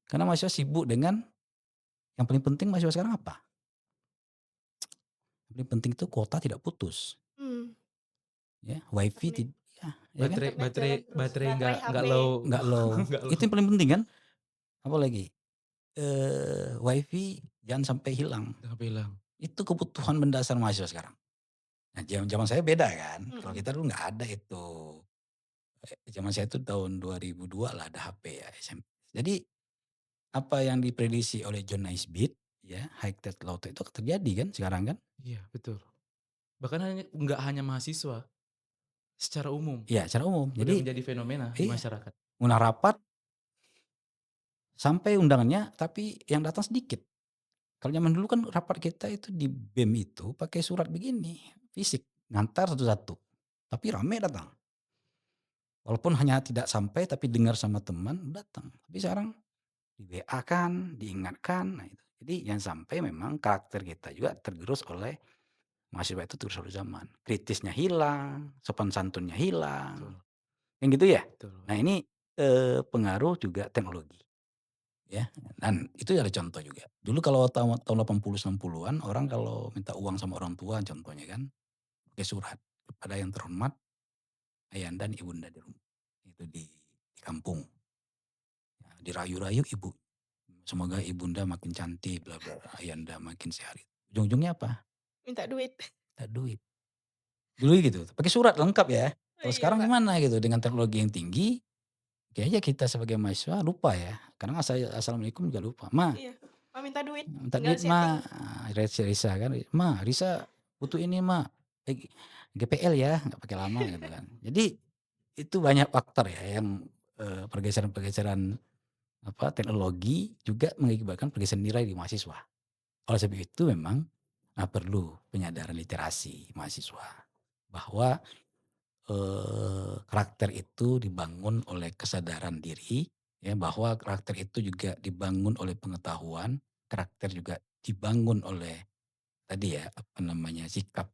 Karena mahasiswa sibuk dengan yang paling penting mahasiswa sekarang apa? Yang paling penting itu kuota tidak putus, Mmm, ya, wifi update. ya kan? Baterai Internet baterai jalan terus, baterai baterai nggak HP. low. Nggak low, Nggak itu low. yang paling penting kan? Apalagi, wifi jangan sampai hilang, Sampai hilang. itu kebutuhan mendasar mahasiswa sekarang. Nah zaman saya beda kan, kalau Mhm. kita dulu nggak ada itu, zaman saya itu tahun 2002 lah ada HP ya, jadi apa yang diprediksi oleh John Naisbitt ya, high tech, low tech itu terjadi kan sekarang kan? Iya betul. Bahkan nggak hanya mahasiswa, secara umum Iya secara umum, udah jadi menjadi fenomena di iya, masyarakat. undang rapat sampai undangannya, tapi yang datang sedikit. Kalau zaman dulu kan rapat kita itu di BEM itu pakai surat begini, fisik, ngantar satu-satu. Tapi rame datang. Walaupun hanya tidak sampai tapi dengar sama teman datang. Tapi sekarang di WA kan, diingatkan, nah itu. Jadi jangan sampai memang karakter kita juga tergerus oleh mahasiswa itu tergerus oleh zaman. Kritisnya hilang, sopan santunnya hilang, Betul yang gitu ya. betul. Nah ini pengaruh juga teknologi. Ya, dan itu ada contoh juga. Dulu kalau tahun 80 90-an orang kalau minta uang sama orang tua contohnya kan, pakai surat, "Kepada yang terhormat ayahanda dan ibunda di rumah." Itu di kampung. Ya, dirayu-rayu ibu, "Semoga ibunda makin cantik, bla bla, ayahanda makin sehat." Ujung-ujungnya apa? Minta duit. Minta duit. Dulu gitu, pakai surat lengkap ya. Oh Kalau iya, sekarang Pak. gimana gitu, dengan teknologi yang tinggi, kayaknya kita sebagai mahasiswa lupa ya. Kadang assalamualaikum juga lupa. "Ma, Iya, "Ma minta duit," minta tinggal duit setting. Ma, Risa kan, "Ma, Risa butuh ini Ma, GPL ya," nggak pakai lama gitu kan. Jadi, itu banyak faktor ya yang, pergeseran-pergeseran teknologi juga mengakibatkan pergeseran nilai di mahasiswa. Oleh sebab itu memang, perlu penyadaran literasi mahasiswa bahwa, karakter itu dibangun oleh kesadaran diri, ya, bahwa karakter itu juga dibangun oleh pengetahuan, karakter juga dibangun oleh tadi ya, apa namanya, sikap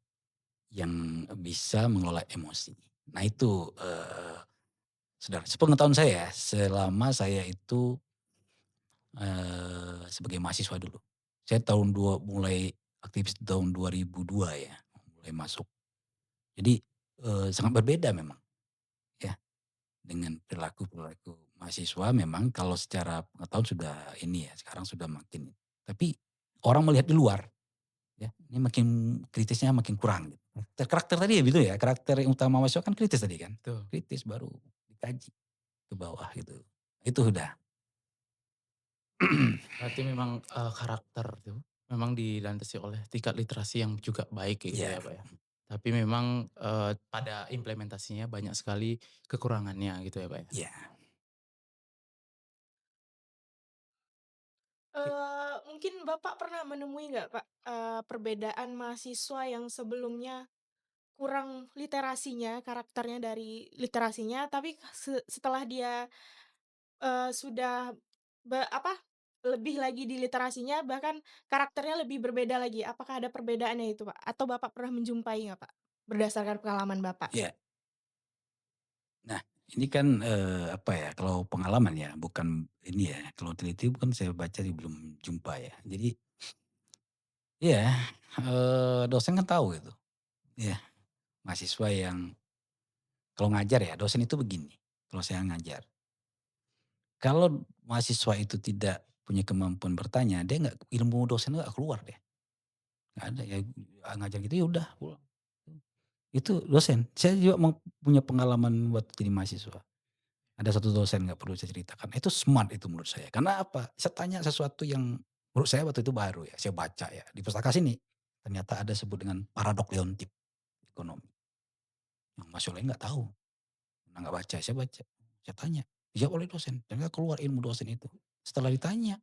yang bisa mengelola emosi. Nah itu, Saudara, sepengetahuan saya, selama saya itu, sebagai mahasiswa dulu. Saya mulai aktivis tahun 2002 ya, mulai masuk. Jadi, sangat berbeda memang ya, dengan perilaku-perilaku mahasiswa memang kalau secara pengetahuan sudah ini ya, sekarang sudah makin tapi orang melihat di luar ya, ini makin kritisnya makin kurang gitu. Karakter tadi ya gitu ya, karakter yang utama mahasiswa kan kritis tadi kan, Betul. kritis baru dikaji ke bawah gitu. Itu udah. Berarti memang, karakter tuh memang dilandasi oleh tingkat literasi yang juga baik gitu Iya, ya, Pak, ya. Tapi memang, pada implementasinya banyak sekali kekurangannya gitu ya, Pak, ya. iya, Mungkin Bapak pernah menemui nggak, Pak, perbedaan mahasiswa yang sebelumnya kurang literasinya, karakternya dari literasinya, tapi setelah dia, sudah apa, lebih lagi di literasinya, bahkan karakternya lebih berbeda lagi. Apakah ada perbedaannya itu, Pak? Atau Bapak pernah menjumpai nggak, Pak? Berdasarkan pengalaman Bapak? iya. Nah, ini kan, apa ya, kalau pengalaman ya, bukan ini ya, kalau teliti bukan saya baca belum jumpa ya. Jadi iya, dosen kan tahu gitu, iya, mahasiswa yang kalau ngajar ya, dosen itu begini, kalau saya ngajar, kalau mahasiswa itu tidak punya kemampuan bertanya, dia nggak ilmu dosen nggak keluar deh, nggak ada ya, ngajar gitu ya udah pulang. Itu dosen, saya juga punya pengalaman waktu jadi mahasiswa. Ada satu dosen nggak perlu saya ceritakan, itu smart itu menurut saya. Karena apa, saya tanya sesuatu yang menurut saya waktu itu baru ya, saya baca ya, di pustaka sini, ternyata ada sebut dengan paradok Leontief ekonomi, yang mahasiswa lain nggak tahu, karena nggak baca, saya baca, saya tanya, dijawab oleh dosen, ternyata keluar ilmu dosen itu. Setelah ditanya,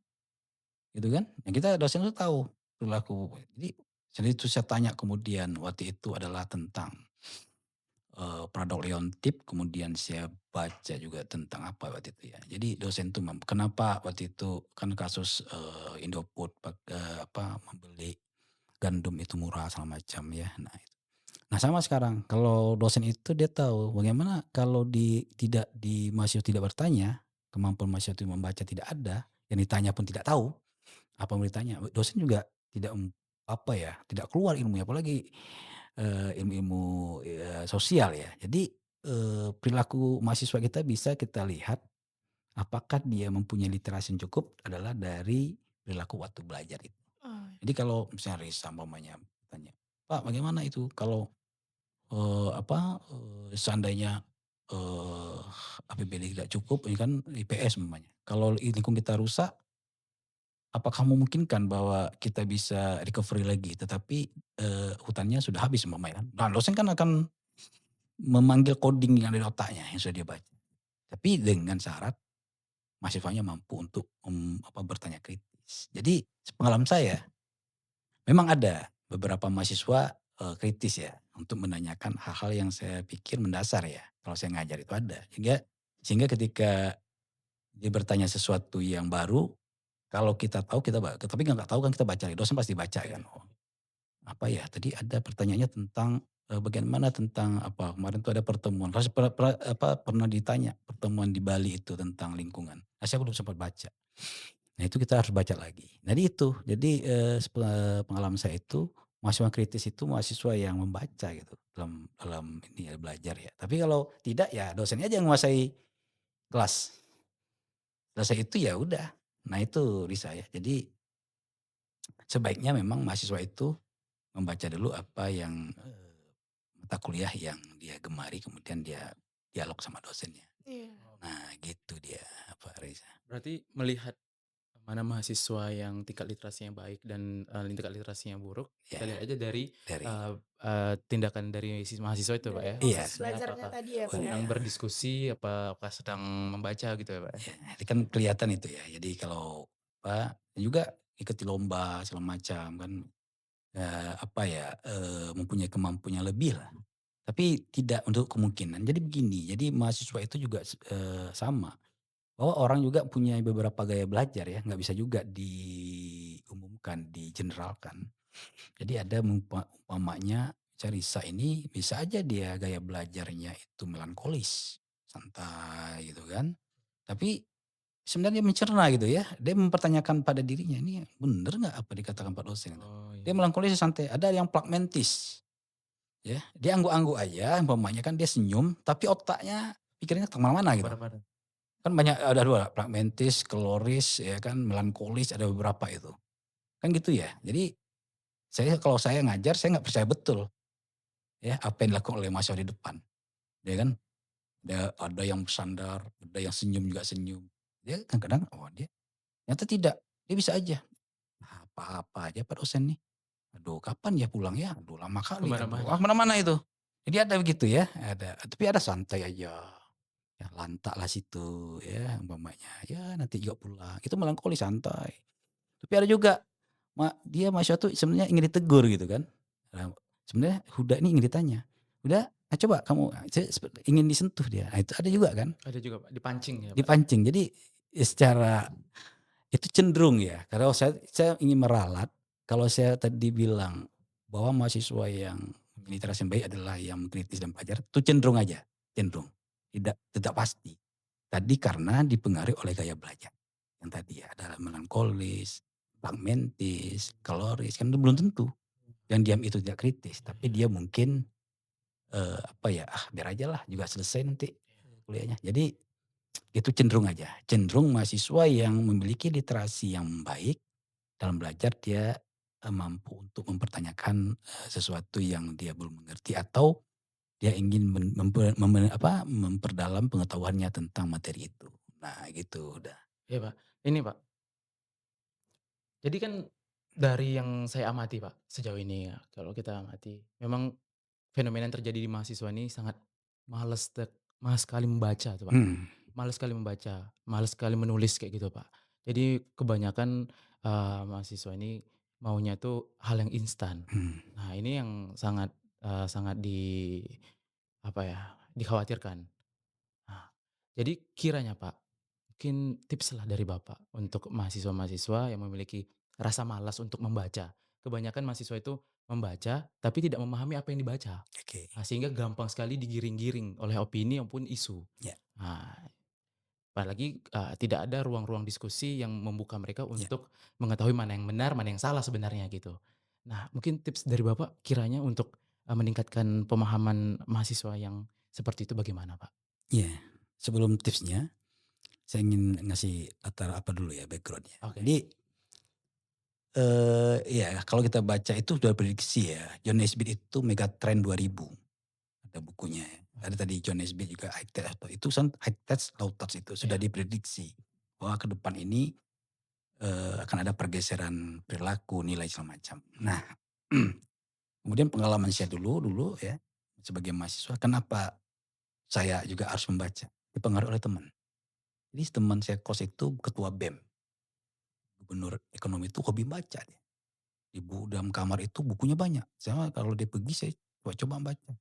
gitu kan, yang kita dosen itu tahu perilaku. Jadi itu saya tanya kemudian waktu itu adalah tentang Pradok Leontip, kemudian saya baca juga tentang apa waktu itu ya. Jadi dosen tuh kenapa waktu itu kan kasus, Indofood membeli gandum itu murah segala macam ya. Nah sama sekarang kalau dosen itu dia tahu bagaimana kalau tidak di mahasiswa tidak bertanya, kemampuan mahasiswa itu membaca tidak ada, yang ditanya pun tidak tahu, apa yang mau ditanya, dosen juga tidak, apa ya, tidak keluar ilmunya apalagi ilmu-ilmu, sosial ya. Jadi, perilaku mahasiswa kita bisa kita lihat apakah dia mempunyai literasi yang cukup adalah dari perilaku waktu belajar itu. Oh, Jadi kalau misalnya Risa umpamanya tanya, "Pak bagaimana itu kalau, seandainya, eee, APBD tidak cukup ini kan IPS umpamanya, kalau lingkungan kita rusak, apakah memungkinkan bahwa kita bisa recovery lagi tetapi, hutannya sudah habis?" Umpamanya kan. Nah dosen kan akan memanggil coding yang ada di otaknya yang sudah dia baca. Tapi dengan syarat mahasiswanya mampu untuk, bertanya kritis. Jadi sepengalaman saya, memang ada beberapa mahasiswa, kritis ya untuk menanyakan hal-hal yang saya pikir mendasar ya, kalau saya ngajar itu ada. Sehingga ketika dia bertanya sesuatu yang baru, kalau kita tahu tapi nggak tahu kan kita baca, dosen pasti baca kan. Iya. Oh, apa ya, tadi ada pertanyaannya tentang, bagaimana tentang apa, kemarin tuh ada pertemuan, pasti pernah ditanya pertemuan di Bali itu tentang lingkungan. Nah, saya belum sempat baca. Nah, itu kita harus baca lagi. Jadi, pengalaman saya itu, mahasiswa kritis itu mahasiswa yang membaca gitu, dalam dalam ini ya, belajar ya. Tapi kalau tidak ya dosennya aja yang menguasai kelas. Selesai itu ya udah. Nah, itu di saya. Jadi, sebaiknya memang mahasiswa itu membaca dulu apa yang, mata kuliah yang dia gemari kemudian dia dialog sama dosennya. iya. Oh, Nah gitu dia, Pak Reza. berarti melihat mana mahasiswa yang tingkat literasinya baik dan, tingkat literasinya buruk, kita Ya, lihat aja dari, dari eee tindakan dari si mahasiswa itu, Pak, Dari ya. iya, proses Maksudnya belajarnya apakah tadi ya, Kak, ya? sedang iya. berdiskusi, apakah sedang membaca gitu ya, Pak, ya? Ya, itu kan kelihatan itu ya. Jadi kalau apa, juga ikuti lomba segala macam kan, apa ya, mempunyai kemampuan yang lebih lah. Tapi tidak untuk kemungkinan. Jadi begini, jadi mahasiswa itu juga sama, bahwa orang juga punya beberapa gaya belajar ya, nggak bisa juga diumumkan, digeneralkan. Jadi ada umpamanya Carissa ini bisa aja dia gaya belajarnya itu melankolis, santai gitu kan. Tapi sebenarnya mencerna gitu ya, dia mempertanyakan pada dirinya, "Ini bener nggak apa dikatakan Pak dosen itu?" Oh, Dia iya. melankolis santai, ada yang pragmatis ya, dia angguk-angguk aja umpamanya kan dia senyum, tapi otaknya pikirnya ke mana-mana gitu. Kemana-mana. Kan banyak ada 2, pragmatis, kaloris ya kan, melankolis ada beberapa itu. Kan gitu ya. Jadi kalau saya ngajar saya nggak percaya betul ya apa yang dilakukan oleh mahasiswa di depan, ya kan. Ada yang bersandar, ada yang senyum juga senyum. Dia kadang-kadang, oh dia ternyata tidak, dia bisa aja, apa-apa aja Pak dosen nih. Aduh kapan ya pulang ya? Aduh lama kali, aduh Kemana-mana. mana-mana itu. Jadi ada begitu ya, tapi ada santai aja. Ya lantak lah situ ya umpamanya, ya nanti juga pulang, itu melankolis santai. Tapi ada juga, dia mahasiswa tuh sebenarnya ingin ditegur gitu kan. Nah, sebenarnya Huda ini ingin ditanya, "Huda, coba kamu," ingin disentuh dia, nah itu ada juga kan, Ada juga, Pak, dipancing ya, Pak, ya? dipancing. Jadi, secara itu cenderung ya, kalau saya ingin meralat, kalau saya tadi bilang bahwa mahasiswa yang literasi yang baik adalah yang kritis dan pelajar, itu cenderung aja, cenderung. Tidak pasti. Tadi karena dipengaruhi oleh gaya belajar. Yang tadi ya, adalah melankolis, pragmatis, kaloris, kan itu belum tentu. Yang diam itu tidak kritis, Iya, tapi iya. dia mungkin, apa ya, "Ah biar aja lah juga selesai nanti kuliahnya." Jadi itu cenderung aja, cenderung mahasiswa yang memiliki literasi yang baik dalam belajar dia, mampu untuk mempertanyakan, sesuatu yang dia belum mengerti atau dia ingin memperdalam pengetahuannya tentang materi itu. Nah gitu udah. Iya, Pak. Ini, Pak, jadi kan dari yang saya amati, Pak, sejauh ini ya, kalau kita amati, memang fenomena yang terjadi di mahasiswa ini sangat males males sekali membaca tuh, Pak. Hmm, Males sekali membaca, males sekali menulis kayak gitu, Pak. Jadi kebanyakan, mahasiswa ini maunya tuh hal yang instan. hmm, Nah, ini yang sangat, sangat apa ya, dikhawatirkan. Nah, jadi kiranya, Pak, mungkin tipslah dari Bapak untuk mahasiswa-mahasiswa yang memiliki rasa malas untuk membaca. Kebanyakan mahasiswa itu membaca, tapi tidak memahami apa yang dibaca. oke, Nah, sehingga gampang sekali digiring-giring oleh opini maupun isu. ya, Nah, apalagi, tidak ada ruang-ruang diskusi yang membuka mereka ya, untuk mengetahui mana yang benar, mana yang salah sebenarnya gitu. Nah, mungkin tips dari Bapak kiranya untuk, meningkatkan pemahaman mahasiswa yang seperti itu bagaimana, Pak? iya. Sebelum tipsnya, saya ingin ngasih latar apa dulu ya background-nya. Oke. Jadi, iya kalau kita baca itu sudah prediksi ya, John Naisbitt itu Megatrend 2000, ada bukunya ya. Ada tadi John Naisbitt juga High-Touch, Low-Touch itu sudah Iya, diprediksi bahwa ke depan ini, akan ada pergeseran perilaku, nilai segala macam. Nah, kemudian pengalaman saya dulu ya, sebagai mahasiswa, kenapa saya juga harus membaca, dipengaruhi oleh teman. Jadi teman saya kos itu ketua BEM, gubernur ekonomi itu hobi baca dia. Dalam kamar itu bukunya banyak. Saya kalau dia pergi saya coba baca.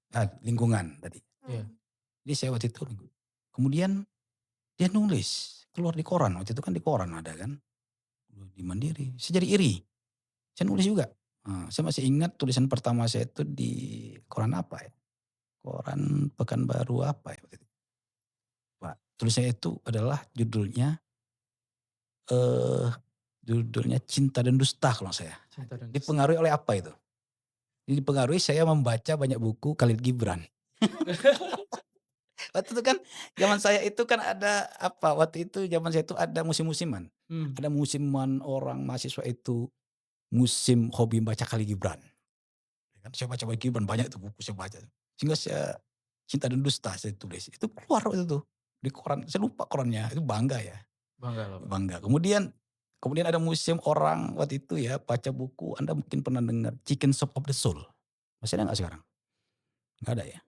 Lingkungan tadi. iya. Mmm, Jadi saya waktu itu kemudian dia nulis, keluar di koran, waktu itu kan di koran ada kan, di Mandiri. Saya jadi iri, saya nulis juga. Saya masih ingat tulisan pertama saya itu di koran apa ya, koran Pekanbaru apa ya waktu itu, Pak. Tulisannya itu adalah eee, judulnya Cinta dan Dusta kalau nggak saya. Cinta dan Dusta. Dipengaruhi oleh apa itu? Dipengaruhi saya membaca banyak buku Khalil Gibran. Waktu itu kan zaman saya itu kan ada apa, waktu itu zaman saya itu ada musim-musiman. Mmm. Ada musiman orang mahasiswa itu musim hobi baca Khalil Gibran. Ya kan, saya baca Gibran banyak itu buku saya baca. Sehingga saya Cinta dan Dusta saya tulis. Itu keluar waktu itu di koran, saya lupa korannya, itu bangga ya, Bangga loh, Pak. bangga. Kemudian Kemudian ada museum orang waktu itu ya, baca buku, Anda mungkin pernah dengar Chicken Soup of the Soul. Masih ada nggak sekarang? Nggak ada ya?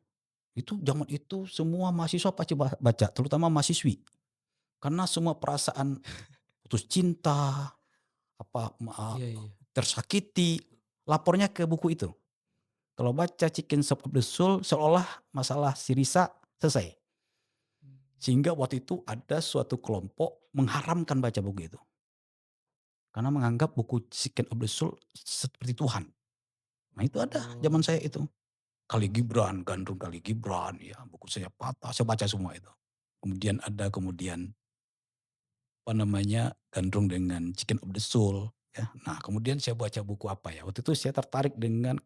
Itu zaman itu semua mahasiswa pasti baca, terutama mahasiswi. Karena semua perasaan putus cinta, apa, Iya iya. tersakiti, lapornya ke buku itu. Kalau baca Chicken Soup of the Soul, seolah masalah si Risa selesai. Sehingga waktu itu ada suatu kelompok mengharamkan baca buku itu. Karena menganggap buku Chicken of the Soul seperti Tuhan. Nah itu ada zaman saya Oh. itu. Kali Gibran, Gandrung Kali Gibran, ya buku saya patah, saya baca semua itu. Kemudian apa namanya, Gandrung dengan Chicken of the Soul, ya. Nah kemudian saya baca buku apa ya, waktu itu saya tertarik dengan,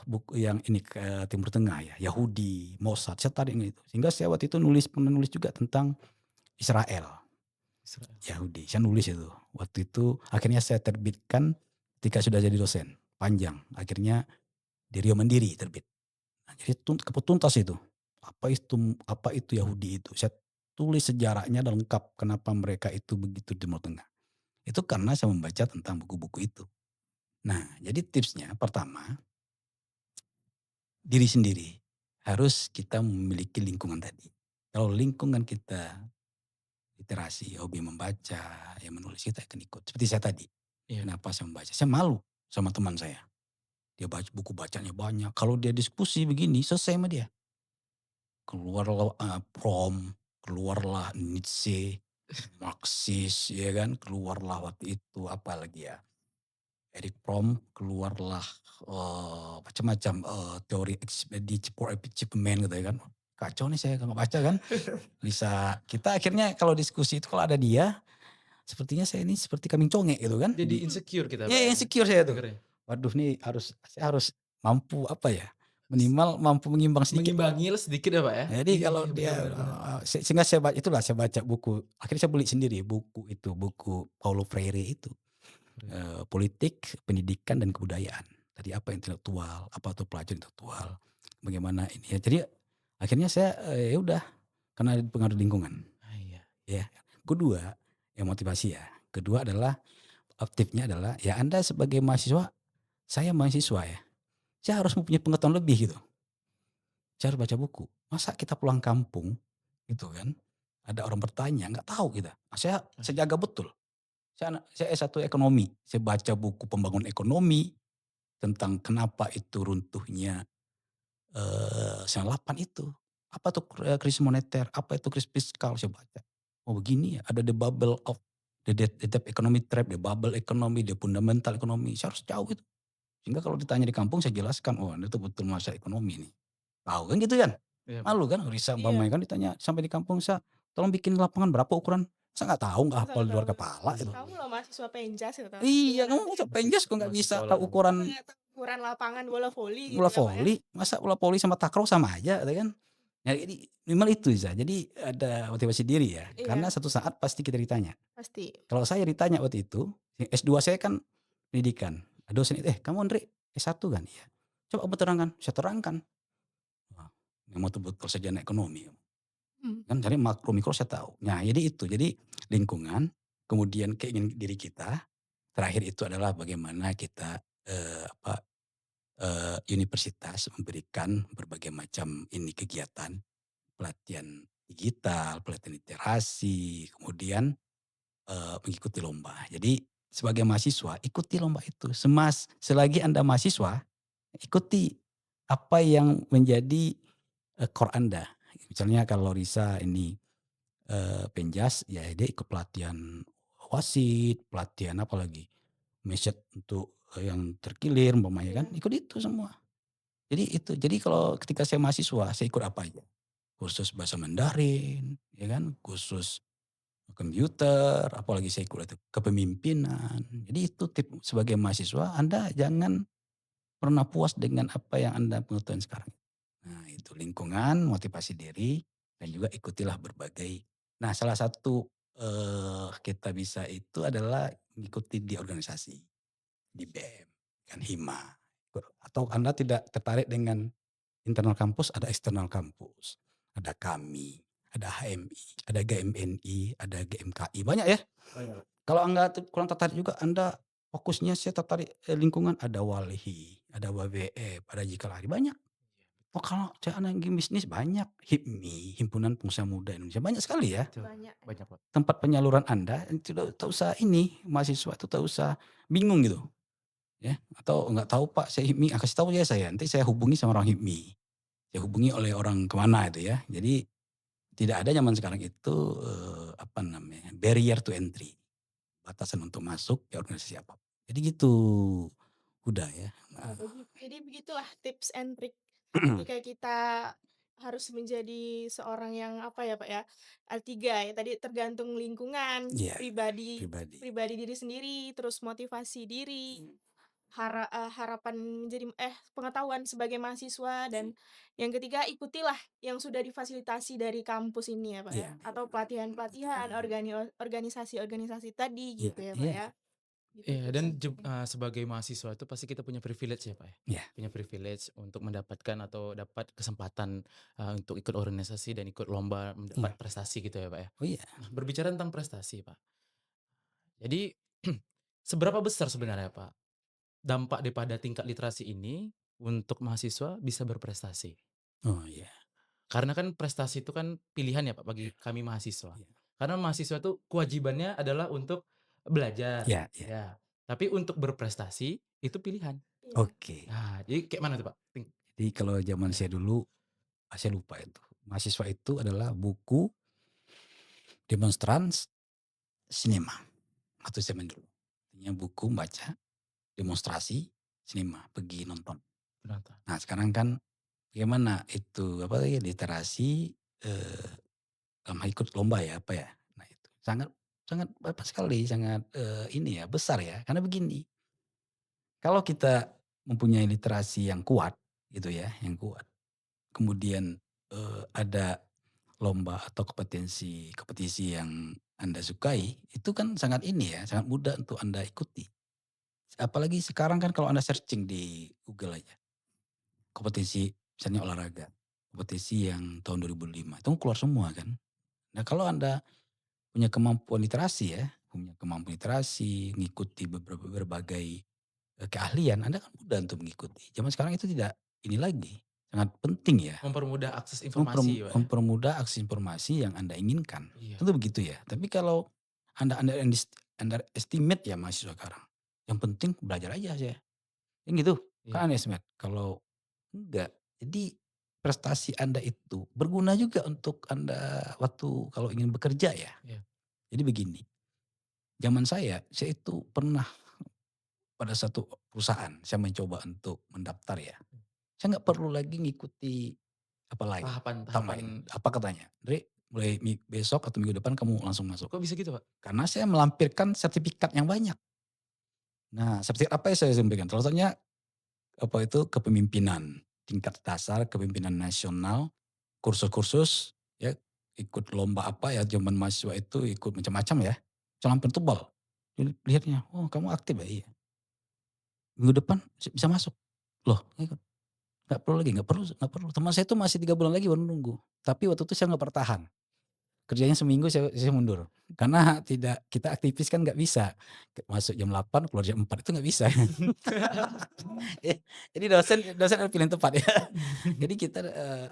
buku yang ini ke Timur Tengah ya, Yahudi, Mossad, saya tertarik dengan itu. Sehingga saya waktu itu pernah nulis juga tentang Israel, Israel. Yahudi, saya nulis itu. Waktu itu akhirnya saya terbitkan ketika sudah jadi dosen, panjang, akhirnya di Rio Mandiri terbit. Nah, jadi tuntas itu. Apa itu Yahudi itu. Saya tulis sejarahnya dan lengkap kenapa mereka itu begitu di Timur Tengah. Itu karena saya membaca tentang buku-buku itu. Nah, jadi tipsnya pertama, diri sendiri. Harus kita memiliki lingkungan tadi. Kalau lingkungan kita literasi, hobi membaca, ya menulis, kita akan ikut. Seperti saya tadi. Iya. Kenapa saya membaca? Saya malu sama teman saya. Dia baca buku bacanya banyak. Kalau dia diskusi begini, selesai sama dia. Keluarlah, keluarlah Nietzsche, Marxis, ya kan, keluarlah waktu itu apalagi ya, Eric Fromm, keluarlah, macam-macam, teori expedition for achievement gitu ya kan. Kacau nih saya kalau baca kan, bisa kita akhirnya kalau diskusi itu kalau ada dia, sepertinya saya ini seperti kambing conge gitu kan, Jadi insecure kita, Pak, ya ya, insecure saya tuh. dengernya? Waduh nih saya harus mampu apa ya, minimal mampu mengimbang sedikit lah. Mengimbangi sedikit ya, Pak, ya? Jadi Iya kalau iya, bener dia, bener bener. sehingga saya baca buku, akhirnya saya beli sendiri buku itu, buku Paulo Freire itu, Politik, Pendidikan, dan Kebudayaan. Tadi apa intelektual, apa itu pelajaran intelektual, bagaimana ini ya. Jadi akhirnya saya, ya udah karena pengaruh lingkungan, Ah, iya. ya. Kedua, ya motivasi ya, kedua adalah aktifnya adalah ya Anda sebagai mahasiswa, saya mahasiswa ya, saya harus mempunyai pengetahuan lebih gitu. Saya harus baca buku. Masa kita pulang kampung gitu kan, ada orang bertanya nggak tahu kita. Nah, saya jaga betul. Saya S1 ekonomi, saya baca buku pembangunan ekonomi tentang kenapa itu runtuhnya, 98 itu. Apa tuh, krisis moneter, apa itu krisis fiskal, saya baca. Oh begini ya, ada the bubble of the debt economy trap, the bubble economy, the fundamental economy, saya harus tahu itu. Sehingga kalau ditanya di kampung saya jelaskan, oh itu betul masa ekonomi nih. Tahu kan gitu kan? Iya, Pak. Malu kan Risa Iya, umpamanya kan ditanya sampai di kampung, "Sa, tolong bikin lapangan berapa ukuran?" Saya nggak tahu, nggak masa hafal nggak di luar tahu. kepala itu. Kamu loh mahasiswa Penjas gitu, Iya, dengan kamu Anda masa gitu. penjas kok nggak Masih bisa sekolah tahu kamu. Masa ukuran nggak tahu ukuran lapangan bola voli gitu bola ya, Pak, ya? voli, masa bola voli sama takraw sama aja gitu kan. Ya jadi minimal itu bisa. Jadi ada motivasi diri ya, karena Iya, satu saat pasti kita ditanya. pasti. Kalau saya ditanya waktu itu, S2 saya kan pendidikan. Dosen itu, kamu Andre S1 kan?" "Iya." "Coba kamu terangkan." Saya terangkan. Wah, memang betul-betul sarjana ekonomi. Mmm, Kan dari makro mikro saya tahu. Nah jadi itu, jadi lingkungan, kemudian keinginan diri kita, terakhir itu adalah bagaimana kita, universitas memberikan berbagai macam ini kegiatan, pelatihan digital, pelatihan literasi, kemudian, mengikuti lomba. Jadi sebagai mahasiswa ikuti lomba itu, selagi Anda mahasiswa, ikuti apa yang menjadi, core Anda. Misalnya kalau Risa ini, Penjas, ya dia ikut pelatihan wasit, pelatihan apa lagi, meset untuk, yang terkilir umpamanya kan, iya. ikut itu semua. Jadi itu, jadi kalau ketika saya mahasiswa, saya ikut apa aja, kursus bahasa Mandarin, ya kan, kursus komputer, apalagi saya ikut itu kepemimpinan. Jadi itu tip sebagai mahasiswa, Anda jangan pernah puas dengan apa yang Anda pengetahuan sekarang. Nah itu lingkungan, motivasi diri, dan juga ikutilah berbagai. Nah salah satu, kita bisa itu adalah mengikuti di organisasi, di BEM, kan Hima. Atau Anda tidak tertarik dengan internal kampus, ada eksternal kampus, ada kami. ada HMI, ada GMNI, ada GMKI, banyak ya. Banyak. Kalau Anda kurang tertarik juga, Anda fokusnya saya tertarik, lingkungan, ada WALHI, ada WWF, ada Jikalari, banyak. Oh kalau cara anak bisnis banyak, HIPMI, Himpunan Pengusaha Muda Indonesia, banyak sekali ya. Betul, Banyak banyak, emang. Pak. Tempat penyaluran Anda itu tak usah ini, mahasiswa itu tak usah bingung gitu, ya. Atau nggak tahu Pak saya HIPMI, kasih tahu ya saya, nanti saya hubungi sama orang HIPMI. Saya hubungi oleh orang kemana itu ya. Jadi tidak ada zaman sekarang itu, apa namanya, barrier to entry, batasan untuk masuk ke organisasi apapun. Jadi gitu, udah ya. Oh, Nah, jadi begitulah tips and trik ketika kita harus menjadi seorang yang apa ya, Pak, ya, tiga ya tadi tergantung lingkungan, iya, pribadi pribadi. pribadi diri sendiri, terus motivasi diri, harapan menjadi pengetahuan sebagai mahasiswa, dan yang ketiga ikutilah yang sudah difasilitasi dari kampus ini ya, Pak, ya, Iya, atau pelatihan-pelatihan, organisasi-organisasi tadi iya, gitu ya, Pak, iya, ya. Gitu Iya, tips dan and triknya. sebagai mahasiswa itu pasti kita punya privilege ya, Pak, ya. iya, Punya privilege untuk mendapatkan atau dapat kesempatan, untuk ikut organisasi dan ikut lomba iya. mendapat prestasi gitu ya, Pak, ya. Oh iya, Nah, berbicara tentang prestasi, Pak. Jadi seberapa besar sebenarnya, Pak, dampak daripada tingkat literasi ini untuk mahasiswa bisa berprestasi? oh iya, Karena kan prestasi itu kan pilihan ya, Pak, bagi kami mahasiswa. iya, Karena mahasiswa tuh kewajibannya adalah untuk belajar, iya, iya. ya. Tapi untuk berprestasi itu pilihan. Iya. Oke. Nah, jadi kayak mana tuh, Pak? Jadi kalau zaman Ya, saya dulu, saya lupa itu. Mahasiswa itu adalah buku, demonstrans, sinema. Waktu zaman dulu. Artinya buku baca, demonstrasi, sinema, pergi nonton. penonton. Nah sekarang kan bagaimana itu apa tadi literasi, dalam hal ikut lomba ya apa ya. Nah itu sangat sangat apa sekali, sangat, ini ya besar ya. Karena begini, kalau kita mempunyai literasi yang kuat gitu ya, yang kuat. Kemudian, ada lomba atau kompetisi yang Anda sukai, itu kan sangat ini ya, sangat mudah untuk Anda ikuti. Apalagi sekarang kan kalau Anda searching di Google aja, kompetisi misalnya olahraga, kompetisi yang tahun 2005 itu keluar semua kan. Nah kalau Anda punya kemampuan literasi ya, punya kemampuan literasi, mengikuti berbagai, keahlian, Anda kan mudah untuk mengikuti. Zaman sekarang itu tidak ini lagi, sangat penting ya. Mempermudah akses informasi, Pak, ya? Mempermudah akses informasi yang Anda inginkan, Iya, tentu begitu ya. Tapi kalau Anda underestimate ya mahasiswa sekarang, yang penting belajar aja saya, kan gitu, iya, kan underestimate. Kalau enggak, jadi prestasi Anda itu berguna juga untuk Anda waktu kalau ingin bekerja ya. iya. Jadi begini, zaman saya itu pernah pada satu perusahaan, saya mencoba untuk mendaftar ya, saya nggak perlu lagi ngikuti apa lain, tahap Tahapan-tahapan lain. Apa katanya, "Dre, mulai besok atau minggu depan kamu langsung masuk." kok bisa gitu, Pak? Karena saya melampirkan sertifikat yang banyak. Nah, sertifikat apa yang saya sampaikan? Salah satunya apa itu kepemimpinan, tingkat dasar kepemimpinan nasional, kursus-kursus ya, ikut lomba apa ya, zaman mahasiswa itu ikut macam-macam ya. Sampai tebal. Jadi lihatnya, "Oh kamu aktif ya?" "Iya." "Minggu depan bisa masuk." "Loh, nggak perlu lagi?" "Nggak perlu." Teman saya itu masih 3 bulan lagi baru nunggu. Tapi waktu itu saya nggak bertahan. Kerjanya seminggu saya mundur. Karena tidak kita aktivis kan nggak bisa, masuk jam 8 keluar jam 4 itu nggak bisa. Eh, jadi dosen dosen ada pilihan tepat ya. Jadi kita,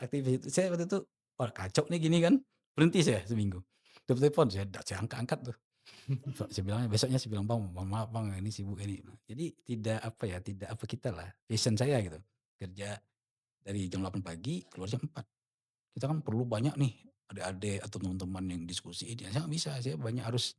aktivis itu saya waktu itu, wah kacau nih gini kan, berhenti saya seminggu. Telepon saya angkat-angkat tuh. Saya bilang besoknya saya bilang, "Bang, mohon maaf Bang, ini sibuk ini." Jadi tidak apa ya, tidak apa kita lah, passion saya gitu. Kerja dari jam 8 pagi keluar jam 4. Kita kan perlu banyak nih adik-adik atau teman-teman yang diskusi ini, saya nggak bisa, saya banyak harus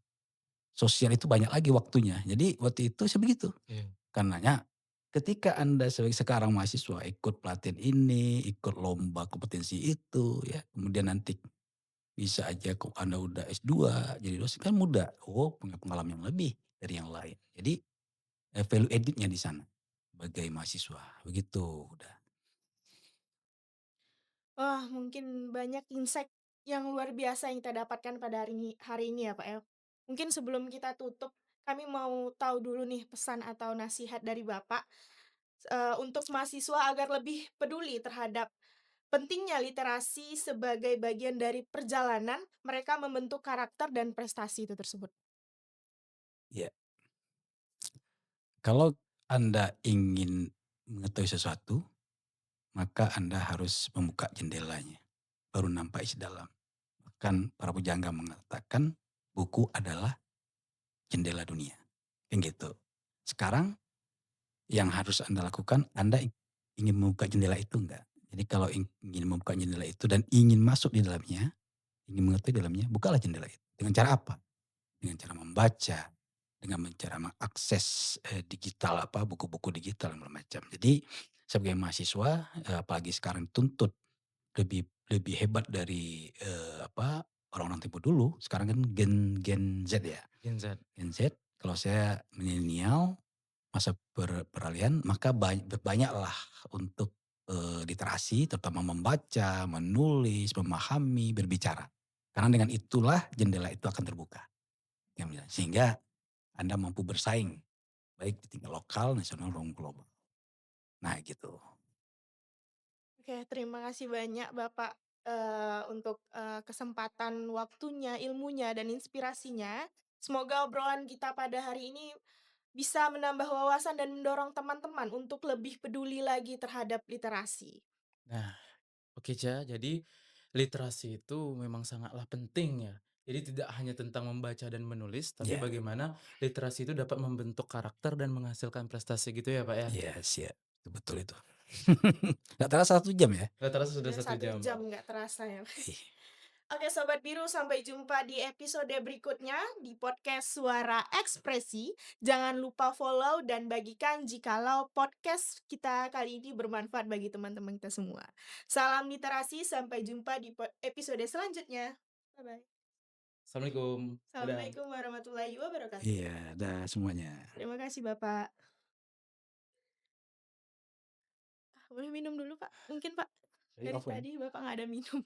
sosial itu banyak lagi waktunya. Jadi waktu itu saya begitu, Iya. karenanya ketika Anda sekarang mahasiswa ikut pelatihan ini, ikut lomba kompetensi itu ya, kemudian nanti bisa aja kok Anda udah S2 jadi dosen kan mudah, oh punya pengalaman yang lebih dari yang lain. Jadi, value added-nya di sana sebagai mahasiswa, begitu udah. Wah, mungkin banyak insight yang luar biasa yang kita dapatkan pada hari ini ya, Pak, ya. Mungkin sebelum kita tutup, kami mau tahu dulu nih pesan atau nasihat dari Bapak, untuk mahasiswa agar lebih peduli terhadap pentingnya literasi sebagai bagian dari perjalanan mereka membentuk karakter dan prestasi itu tersebut. Ya, kalau Anda ingin mengetahui sesuatu, maka Anda harus membuka jendelanya, baru nampak isi dalam. Bahkan para pujangga mengatakan, buku adalah jendela dunia, kan gitu. Sekarang yang harus Anda lakukan, Anda ingin membuka jendela itu enggak? Jadi kalau ingin membuka jendela itu dan ingin masuk di dalamnya, ingin mengetahui dalamnya, bukalah jendela itu. Dengan cara apa? Dengan cara membaca, dengan cara mengakses, digital buku-buku digital dan segala macam. Jadi sebagai mahasiswa, apalagi sekarang dituntut lebih lebih hebat dari, orang-orang tempo dulu, sekarang kan Gen Gen Z ya, Gen Z. Gen Z, kalau saya milenial, masa peralihan, maka banyaklah untuk, literasi terutama membaca, menulis, memahami, berbicara. Karena dengan itulah jendela itu akan terbuka, sehingga Anda mampu bersaing, baik di tingkat lokal, nasional, maupun global. Nah gitu. Oke, terima kasih banyak Bapak, untuk, kesempatan waktunya, ilmunya, dan inspirasinya. Semoga obrolan kita pada hari ini bisa menambah wawasan dan mendorong teman-teman untuk lebih peduli lagi terhadap literasi. Nah, oke Ca, jadi literasi itu memang sangatlah penting ya. Jadi tidak hanya tentang membaca dan menulis, tapi Ya, bagaimana literasi itu dapat membentuk karakter dan menghasilkan prestasi gitu ya Pak ya? yes, ya, itu betul itu. Nggak terasa 1 jam ya? Nggak terasa sudah Udah satu 1 jam. jam nggak terasa ya. Ih, Oke Sobat Biru, sampai jumpa di episode berikutnya di podcast Suara Ekspresi. Jangan lupa follow dan bagikan jikalau podcast kita kali ini bermanfaat bagi teman-teman kita semua. Salam literasi, sampai jumpa di episode selanjutnya. Bye-bye. Assalamualaikum. Dadah. Assalamualaikum warahmatullahi wabarakatuh. iya, dah semuanya. Terima kasih Bapak. Boleh minum dulu Pak? Mungkin Pak, Jadi dari apa ini? tadi Bapak nggak ada minum.